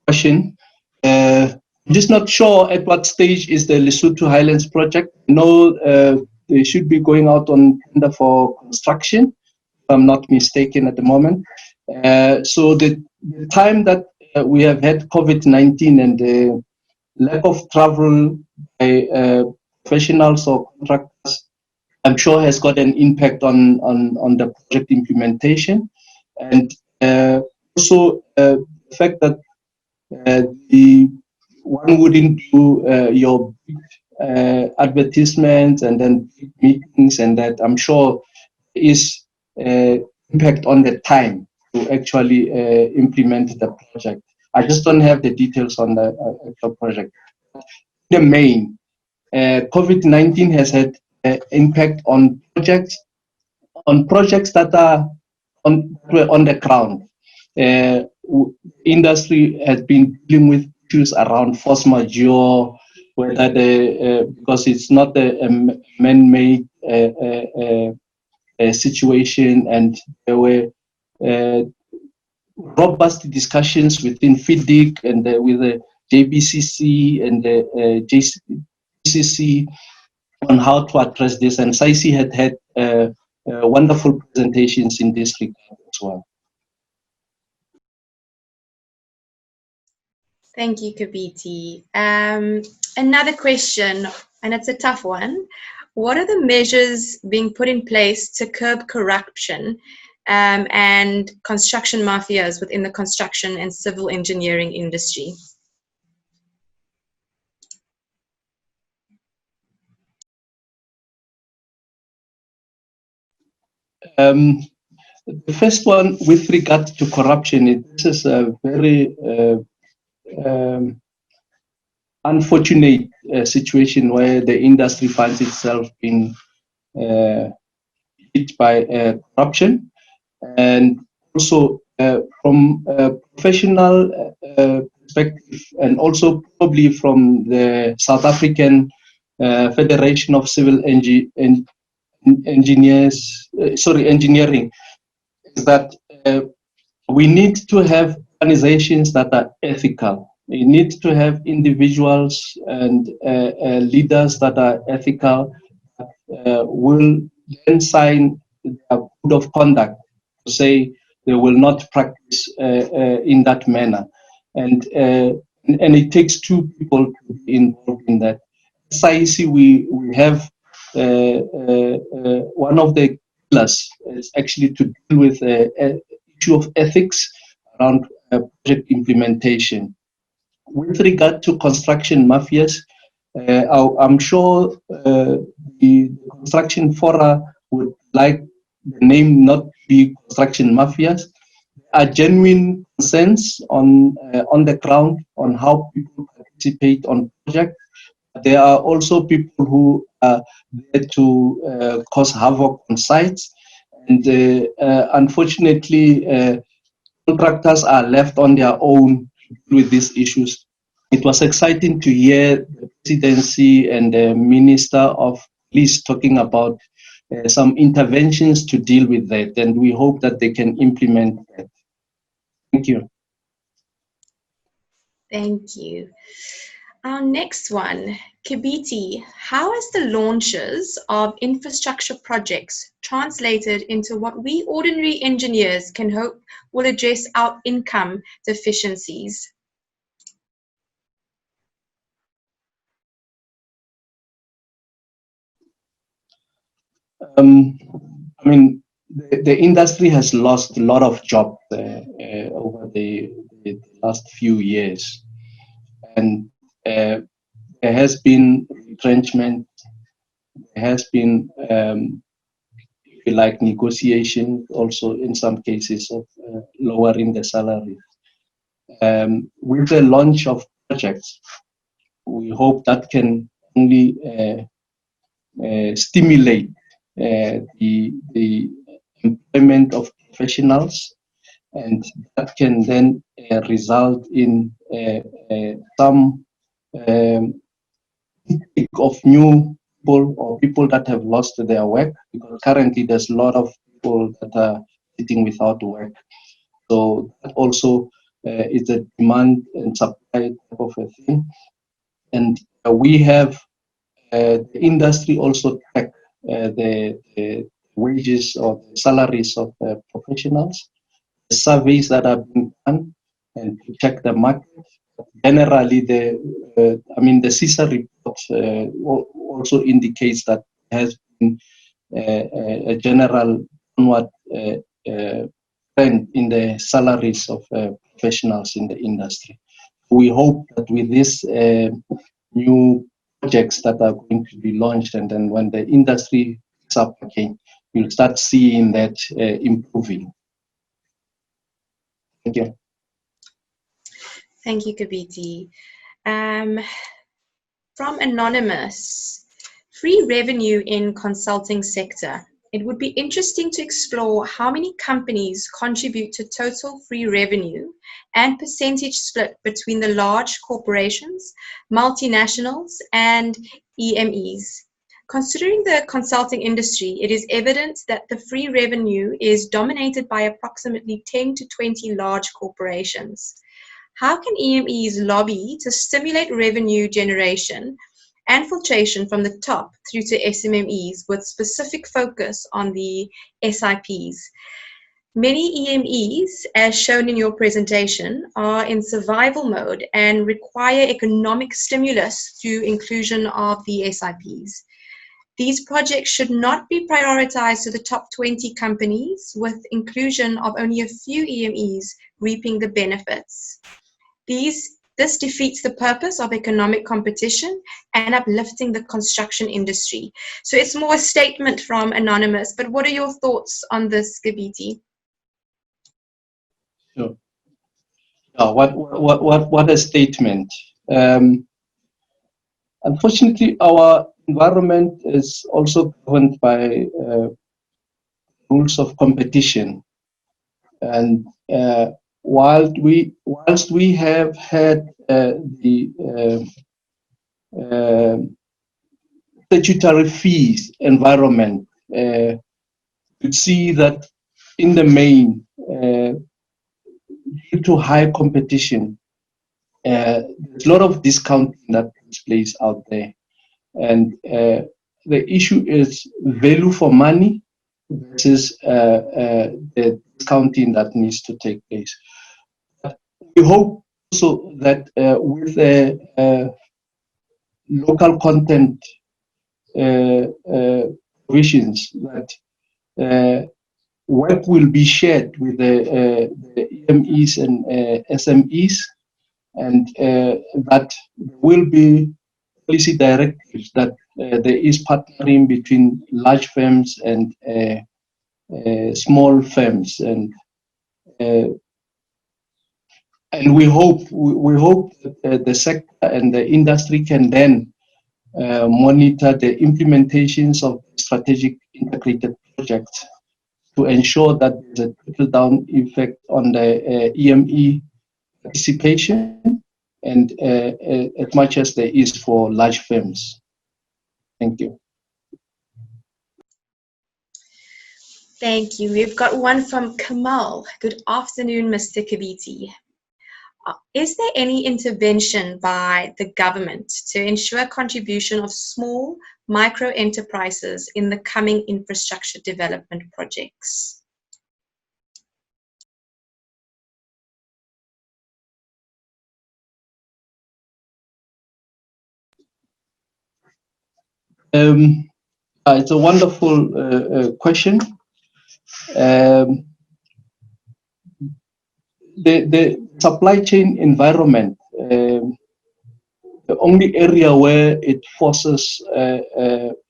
question. I'm just not sure at what stage is the Lesotho Highlands project. No, they should be going out on tender for construction, if I'm not mistaken at the moment. So the time that we have had COVID-19 and the lack of travel by professionals or contractors, I'm sure has got an impact on the project implementation. And also the fact that the one wouldn't do your advertisements and then meetings, and that I'm sure is impact on the time to actually implement the project. I just don't have the details on the actual project. The main COVID-19 has had impact on projects that are on the ground. Industry has been dealing with issues around force majeure, whether because it's not a man-made situation, and there were robust discussions within FIDIC and with the JBCC and the JCC on how to address this, and SAICE had wonderful presentations in this regard as well. Thank you, Kibiti. Another question, and it's a tough one. What are the measures being put in place to curb corruption and construction mafias within the construction and civil engineering industry? The first one, with regard to corruption, this is a very unfortunate situation where the industry finds itself being hit by corruption, and also from a professional perspective, and also probably from the South African Federation of Civil Engineering, is that we need to have organizations that are ethical. We need to have individuals and leaders that are ethical, will then sign a code of conduct to say they will not practice in that manner. And it takes two people to be involved in that. SIDSSA, we have one of the pillars is actually to deal with the issue of ethics around project implementation. With regard to construction mafias, I'm sure the construction fora would like the name not to be construction mafias. There are genuine concerns on the ground on how people participate on projects. There are also people who are there to cause havoc on sites, and unfortunately, contractors are left on their own with these issues. It was exciting to hear the presidency and the Minister of Police talking about some interventions to deal with that, and we hope that they can implement that. Thank you. Thank you. Our next one, Kibiti, how has the launches of infrastructure projects translated into what we ordinary engineers can hope will address our income deficiencies? I mean, the industry has lost a lot of jobs over the last few years, and there has been retrenchment, there has been, if you like, negotiation also in some cases of lowering the salary. With the launch of projects, we hope that can only stimulate the employment of professionals, and that can then result in some intake of new people or people that have lost their work, because currently there's a lot of people that are sitting without work. So that also is a demand and supply type of a thing. And we have the industry also track the wages or the salaries of professionals, the surveys that are being done, and to check the market. Generally, the SIDSSA report also indicates that there has been a general downward trend in the salaries of professionals in the industry. We hope that with this new projects that are going to be launched, and then when the industry picks up again, you'll start seeing that improving. Thank you. Thank you, Kibiti. From Anonymous, free revenue in consulting sector. It would be interesting to explore how many companies contribute to total free revenue and percentage split between the large corporations, multinationals, and EMEs. Considering the consulting industry, it is evident that the free revenue is dominated by approximately 10 to 20 large corporations. How can EMEs lobby to stimulate revenue generation and filtration from the top through to SMMEs with specific focus on the SIPs? Many EMEs, as shown in your presentation, are in survival mode and require economic stimulus through inclusion of the SIPs. These projects should not be prioritized to the top 20 companies, with inclusion of only a few EMEs reaping the benefits. This defeats the purpose of economic competition and uplifting the construction industry. So it's more a statement from Anonymous, but what are your thoughts on this, Kibiti? Sure. What a statement. Unfortunately, our environment is also governed by rules of competition, and whilst we have had the statutory fees environment, you see that in the main, due to high competition, there's a lot of discounting that takes place out there, and the issue is value for money versus the discounting that needs to take place. We hope also that with the local content provisions, that work will be shared with the EMEs and SMEs, and that will be policy directives that there is partnering between large firms and small firms, and we hope that the sector and the industry can then monitor the implementations of strategic integrated projects to ensure that there's a trickle-down effect on the EME participation, and as much as there is for large firms. Thank you. Thank you. We've got one from Kamal. Good afternoon, Mr. Kibiti. Is there any intervention by the government to ensure contribution of small micro enterprises in the coming infrastructure development projects? It's a wonderful question. The supply chain environment, the only area where it forces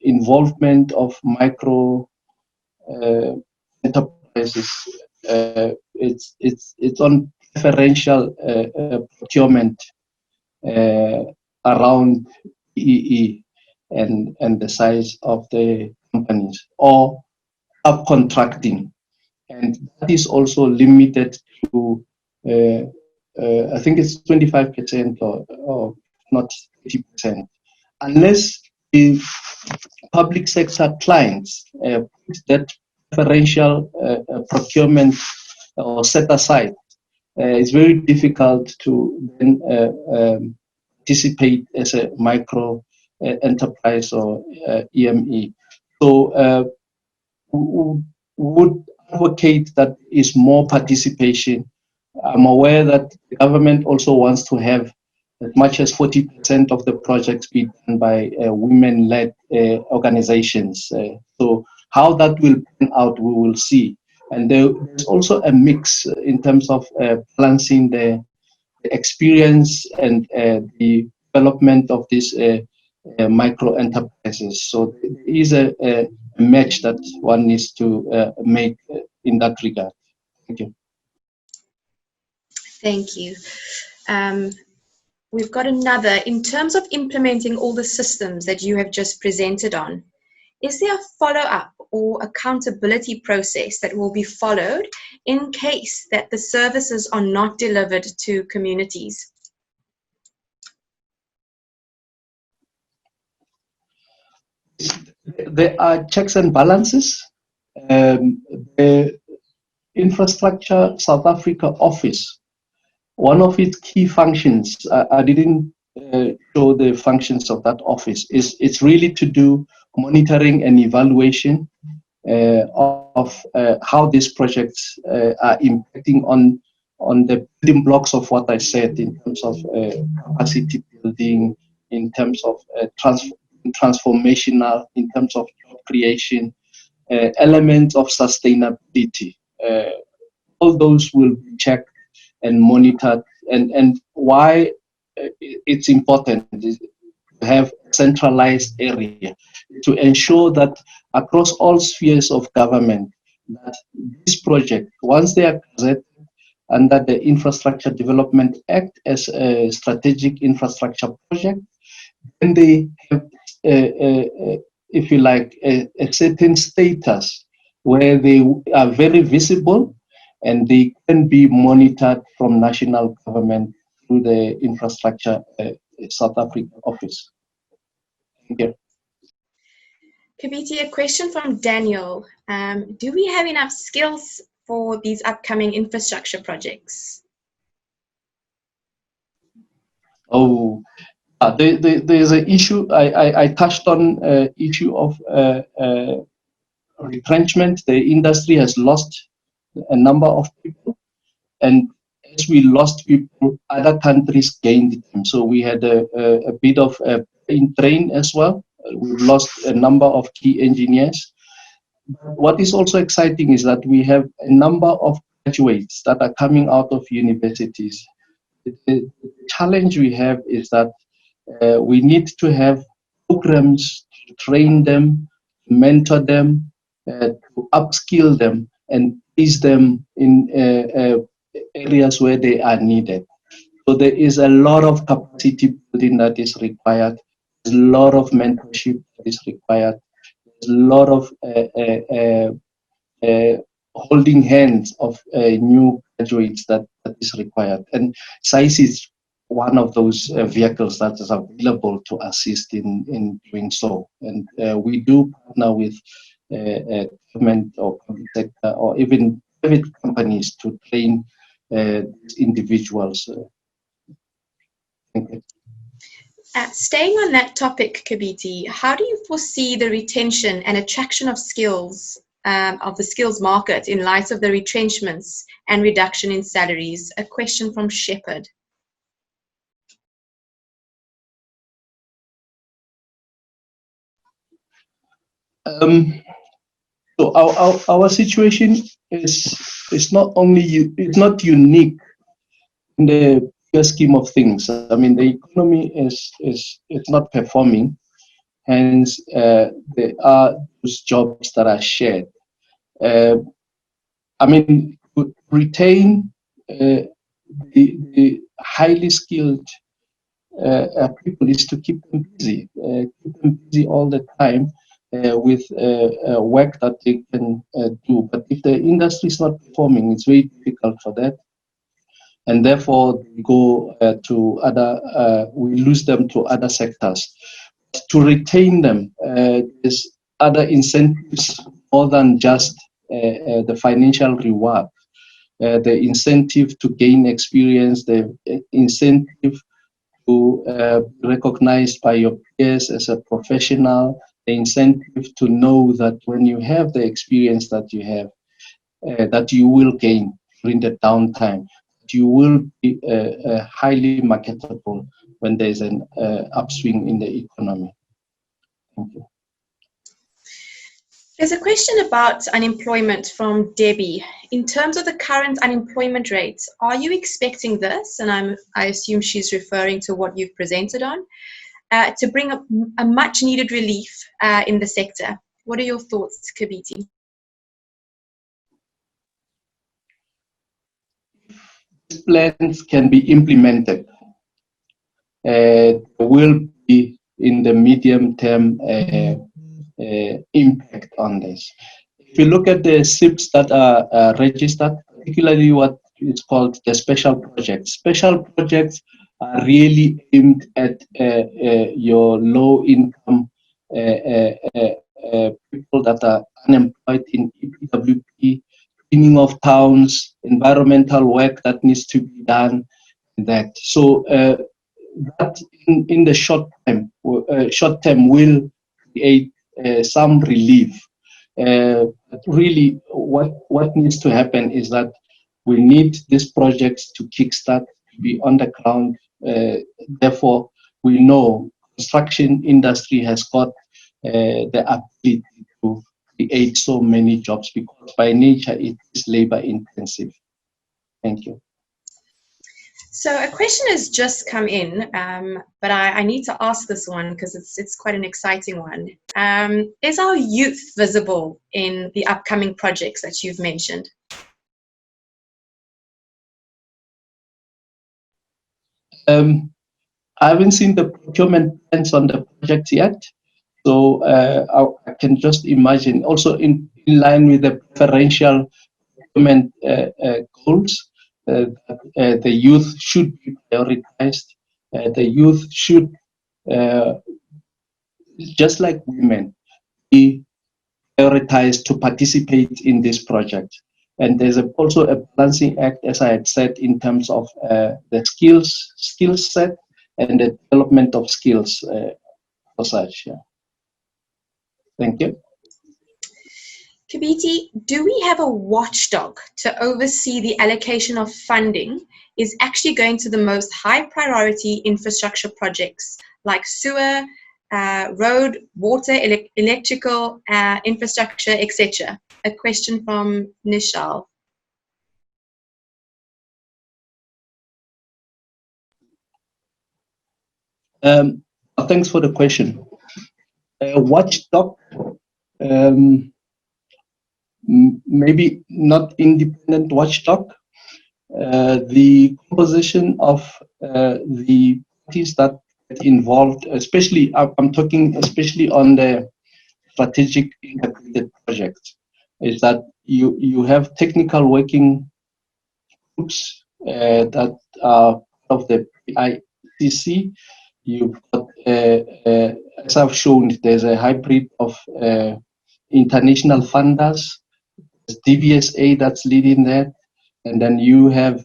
involvement of micro enterprises, it's on preferential procurement around EE and the size of the company. companies or subcontracting, and that is also limited to I think it's 25% or not 80%, unless the public sector clients put that preferential procurement or set aside. It's very difficult to then participate as a micro enterprise or EME. So would advocate that is more participation. I'm aware that the government also wants to have as much as 40% of the projects be done by women-led organizations. So how that will pan out, we will see. And there's also a mix in terms of balancing the experience and the development of these micro enterprises. So there is a match that one needs to make in that regard. Thank you. Thank you. We've got another. In terms of implementing all the systems that you have just presented on, is there a follow-up or accountability process that will be followed in case that the services are not delivered to communities? There are checks and balances. The Infrastructure South Africa office, one of its key functions, I didn't show the functions of that office, is it's really to do monitoring and evaluation of how these projects are impacting on the building blocks of what I said in terms of capacity building, in terms of transformational, in terms of job creation, elements of sustainability. All those will be checked and monitored. And why it's important is to have a centralized area to ensure that across all spheres of government, that this project, once they are gazetted under the Infrastructure Development Act as a strategic infrastructure project, then they have, if you like, a certain status where they are very visible and they can be monitored from national government through the Infrastructure South Africa office. Thank you. Kibiti, a question from Daniel. Do we have enough skills for these upcoming infrastructure projects? Oh, there's an issue. I touched on issue of retrenchment. The industry has lost a number of people, and as we lost people, other countries gained them. So we had a bit of a train as well. We've lost a number of key engineers. What is also exciting is that we have a number of graduates that are coming out of universities. The challenge we have is that we need to have programs to train them, mentor them, to upskill them, and place them in areas where they are needed. So there is a lot of capacity building that is required. There's a lot of mentorship that is required. There's a lot of holding hands of new graduates that is required. And SAICE is one of those vehicles that is available to assist in doing so. And we do partner with government or public sector or even private companies to train these individuals. Thank you. Staying on that topic, Kibiti, how do you foresee the retention and attraction of skills of the skills market in light of the retrenchments and reduction in salaries? A question from Shepherd. So our situation is not only it's not unique in the bigger scheme of things. I mean, the economy is not performing, hence there are those jobs that are shared. I mean, to retain the highly skilled people is to keep them busy all the time. with work that they can do. But if the industry is not performing, it's very difficult for that. And therefore, they go to other, we lose them to other sectors. To retain them, there's other incentives more than just the financial reward. The incentive to gain experience, the incentive to be recognized by your peers as a professional, the incentive to know that when you have the experience that you have, that you will gain during the downtime, you will be highly marketable when there's an upswing in the economy. Thank you. There's a question about unemployment from Debbie. In terms of the current unemployment rates, are you expecting this, and I assume she's referring to what you've presented on, to bring a much needed relief in the sector? What are your thoughts, Kibiti? Plans can be implemented. There will be in the medium term impact on this. If you look at the SIPs that are registered, particularly what is called the special projects. Special projects are really aimed at your low income people that are unemployed in EPWP, cleaning of towns, environmental work that needs to be done. That so that in the short term will create some relief. But really, what needs to happen is that we need these projects to kickstart, to be on the ground. Therefore, we know construction industry has got the ability to create so many jobs because by nature it is labor intensive. Thank you. So a question has just come in, but I need to ask this one because it's quite an exciting one. Is our youth visible in the upcoming projects that you've mentioned? I haven't seen the procurement plans on the project yet, so I can just imagine. Also in line with the preferential procurement goals, the youth should be prioritized. The youth should, just like women, be prioritized to participate in this project. And there's also a balancing act, as I had said, in terms of the skill set and the development of skills for such. Yeah. Thank you. Kibiti, do we have a watchdog to oversee the allocation of funding is actually going to the most high priority infrastructure projects like sewer, road, water, electrical infrastructure, etc.? A question from Nishal. Thanks for the question. Watchdog, maybe not independent watchdog. The composition of the parties that get involved, especially I'm talking especially on the strategic integrated projects, is that you have technical working groups that are part of the PICC. You've got, as I've shown, there's a hybrid of international funders, there's DVSA that's leading that, and then you have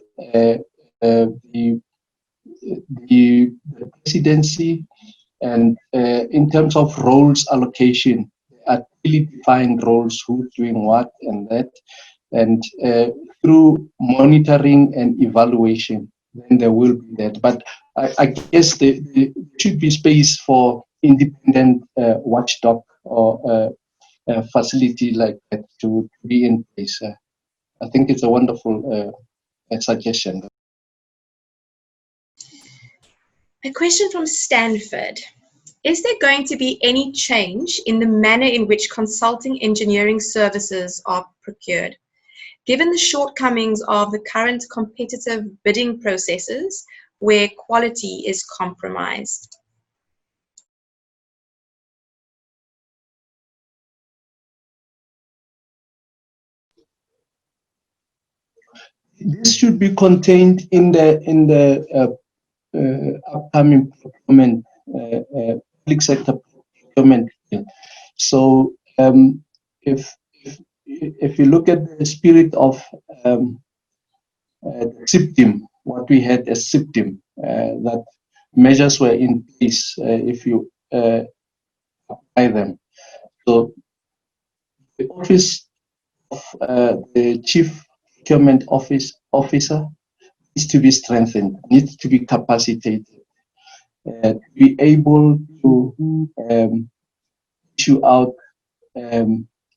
the presidency. And in terms of roles allocation, are clearly defined roles, who's doing what and that. And through monitoring and evaluation, then there will be that. But I guess there should be space for independent watchdog or a facility like that to be in place. I think it's a wonderful suggestion. A question from Stanford. Is there going to be any change in the manner in which consulting engineering services are procured, given the shortcomings of the current competitive bidding processes where quality is compromised? this should be contained in the upcoming procurement, public sector procurement. So if you look at the spirit of SIPTIM, what we had as SIPTIM, that measures were in place if you apply them. So the office of the chief procurement officer needs to be strengthened, needs to be capacitated, to be able to issue out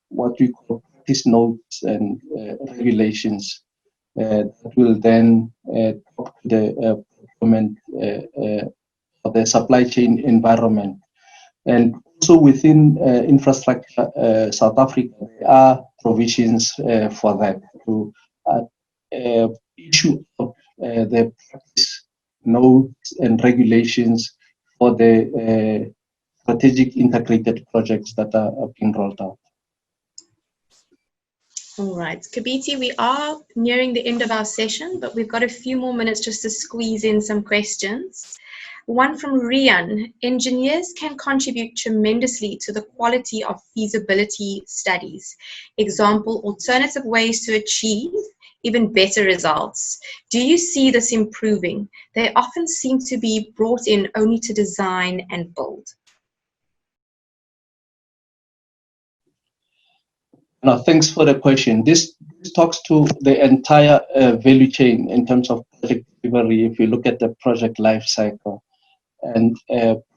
what we call practice notes and regulations that will then talk to the procurement or the supply chain environment. And also within infrastructure South Africa, there are provisions for that to issue out the practice notes and regulations for the strategic integrated projects that are being rolled out. All right, Kibiti, we are nearing the end of our session, but we've got a few more minutes just to squeeze in some questions. One from Rian: engineers can contribute tremendously to the quality of feasibility studies. Example, alternative ways to achieve even better results. Do you see this improving? They often seem to be brought in only to design and build. No, thanks for the question. This talks to the entire value chain in terms of project delivery. If you look at the project life cycle and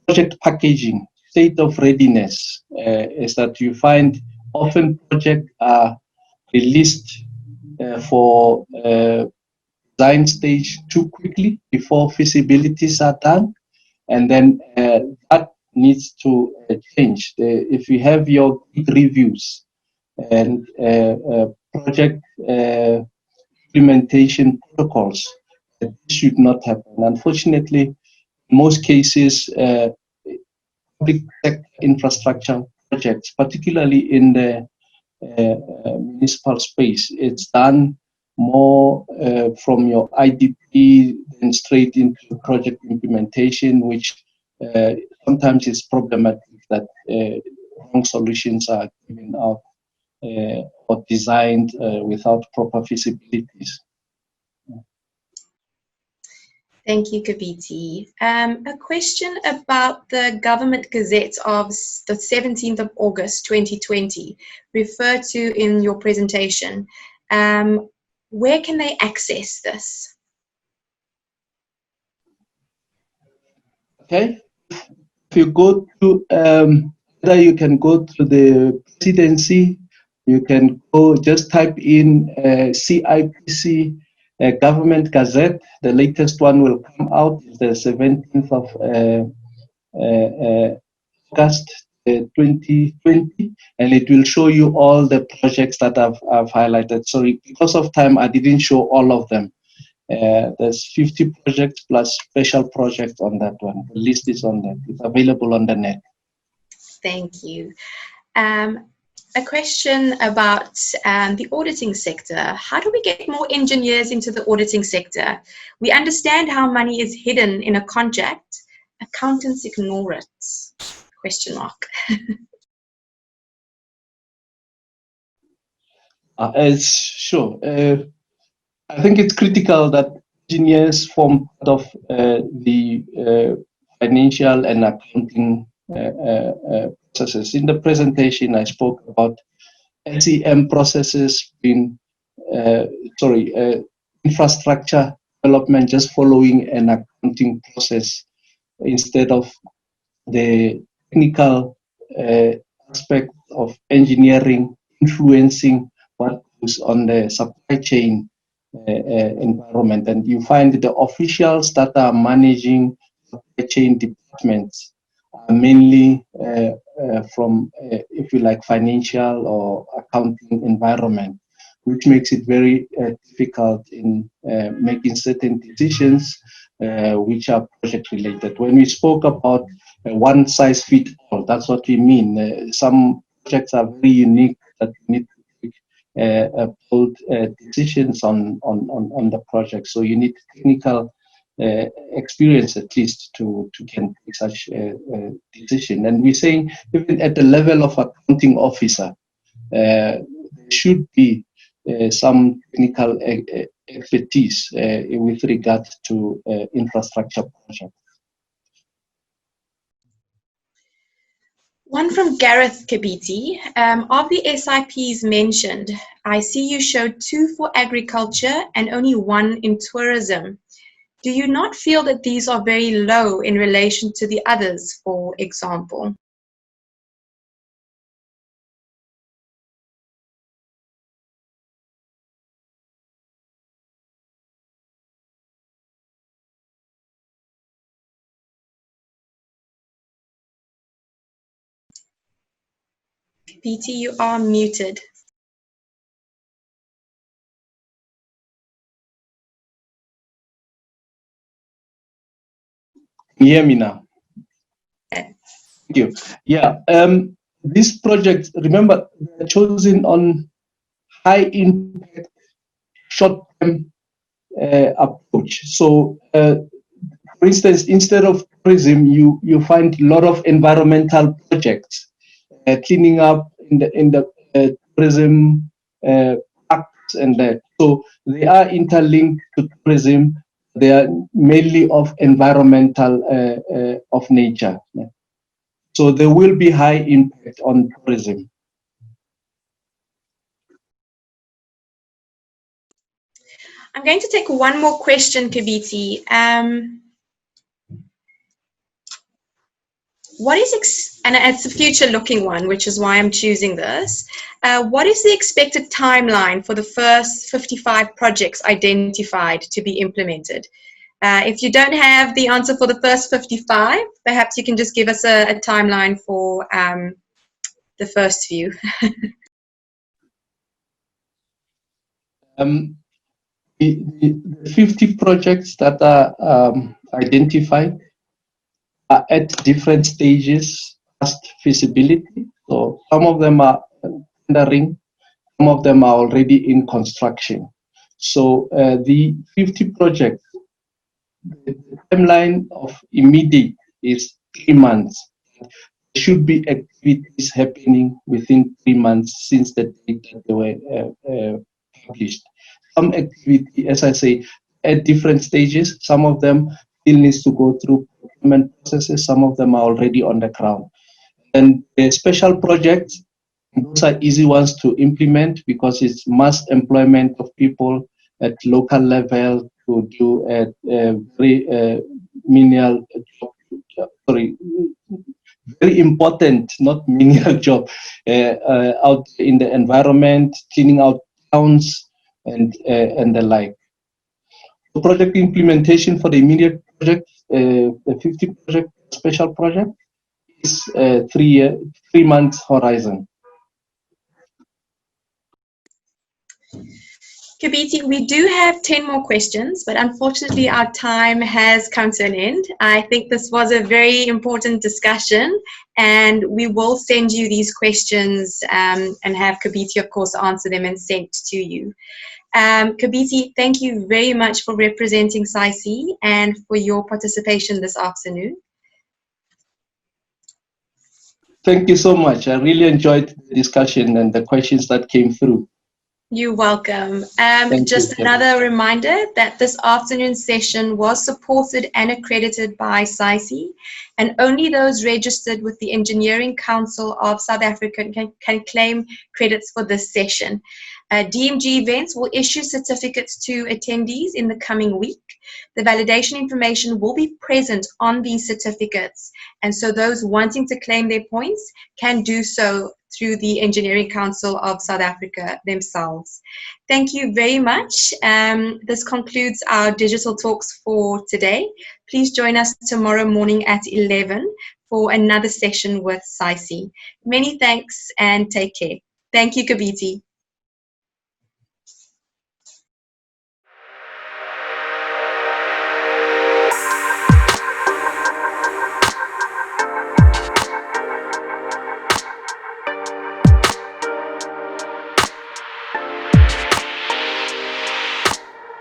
project packaging, state of readiness is that you find often projects are released for design stage too quickly before feasibilities are done, and then that needs to change. If you have your reviews and project implementation protocols, this should not happen. Unfortunately, in most cases, public sector infrastructure projects, particularly in the municipal space, it's done more from your IDP and straight into project implementation, which sometimes is problematic that wrong solutions are given out or designed without proper feasibilities. Thank you, Kibiti. A question about the Government Gazette of the 17th of August 2020, referred to in your presentation. Where can they access this? Okay, if you go to, either you can go to the presidency, you can go just type in CIPC Government Gazette. The latest one will come out the 17th of August 2020, and it will show you all the projects that I've highlighted. Sorry, because of time, I didn't show all of them. There's 50 projects plus special projects on that one. The list is on there. It's available on the net. Thank you. A question about the auditing sector. How do we get more engineers into the auditing sector? We understand how money is hidden in a contract. Accountants ignore it. Question mark. Sure. I think it's critical that engineers form part of the financial and accounting processes. In the presentation, I spoke about SEM processes being, infrastructure development just following an accounting process instead of the technical aspect of engineering influencing what goes on the supply chain environment. And you find the officials that are managing supply chain departments are mainly from, if you like, financial or accounting environment, which makes it very difficult in making certain decisions which are project related. When we spoke about one size fits all, that's what we mean. Some projects are very unique that need to take bold decisions on the project. So you need technical experience at least to can take such a decision. And we're saying even at the level of accounting officer, there should be some technical expertise with regard to infrastructure projects. One from Gareth Kibiti. Of the SIPs mentioned, I see you showed 2 for agriculture and only 1 in tourism. Do you not feel that these are very low in relation to the others, for example? Kibiti, you are muted. Can you hear me now? Thank you. Yeah, these projects, remember, they're chosen on high impact, short-term approach. So, for instance, instead of tourism, you find a lot of environmental projects, cleaning up in the tourism parks and that. So they are interlinked to tourism. They are mainly of environmental of nature. So there will be high impact on tourism. I'm going to take one more question, Kibiti. What is, and it's a future-looking one, which is why I'm choosing this. What is the expected timeline for the first 55 projects identified to be implemented? If you don't have the answer for the first 55, perhaps you can just give us a timeline for the first few. The 50 projects that are identified are at different stages past feasibility. So some of them are tendering, some of them are already in construction. So the 50 projects, the timeline of immediate is 3 months. There should be activities happening within 3 months since the date that they were published. Some activity, as I say, at different stages. Some of them still needs to go through procurement processes. Some of them are already on the ground. And the special projects, those are easy ones to implement because it's mass employment of people at local level to do a very menial job, very important, not menial job, out in the environment, cleaning out towns and the like. The project implementation for the immediate project, the 50 project special project, is 3 months horizon. Kibiti, we do have 10 more questions, but unfortunately our time has come to an end. I think this was a very important discussion, and we will send you these questions and have Kibiti, of course, answer them and sent to you. Kibiti, thank you very much for representing SAICE and for your participation this afternoon. Thank you so much. I really enjoyed the discussion and the questions that came through. You're welcome. Just another reminder that this afternoon's session was supported and accredited by SAICE, and only those registered with the Engineering Council of South Africa can claim credits for this session. DMG Events will issue certificates to attendees in the coming week. The validation information will be present on these certificates, and so those wanting to claim their points can do so through the Engineering Council of South Africa themselves. Thank you very much. This concludes our digital talks for today. Please join us tomorrow morning at 11 for another session with SAICE. Many thanks and take care. Thank you, Kibiti.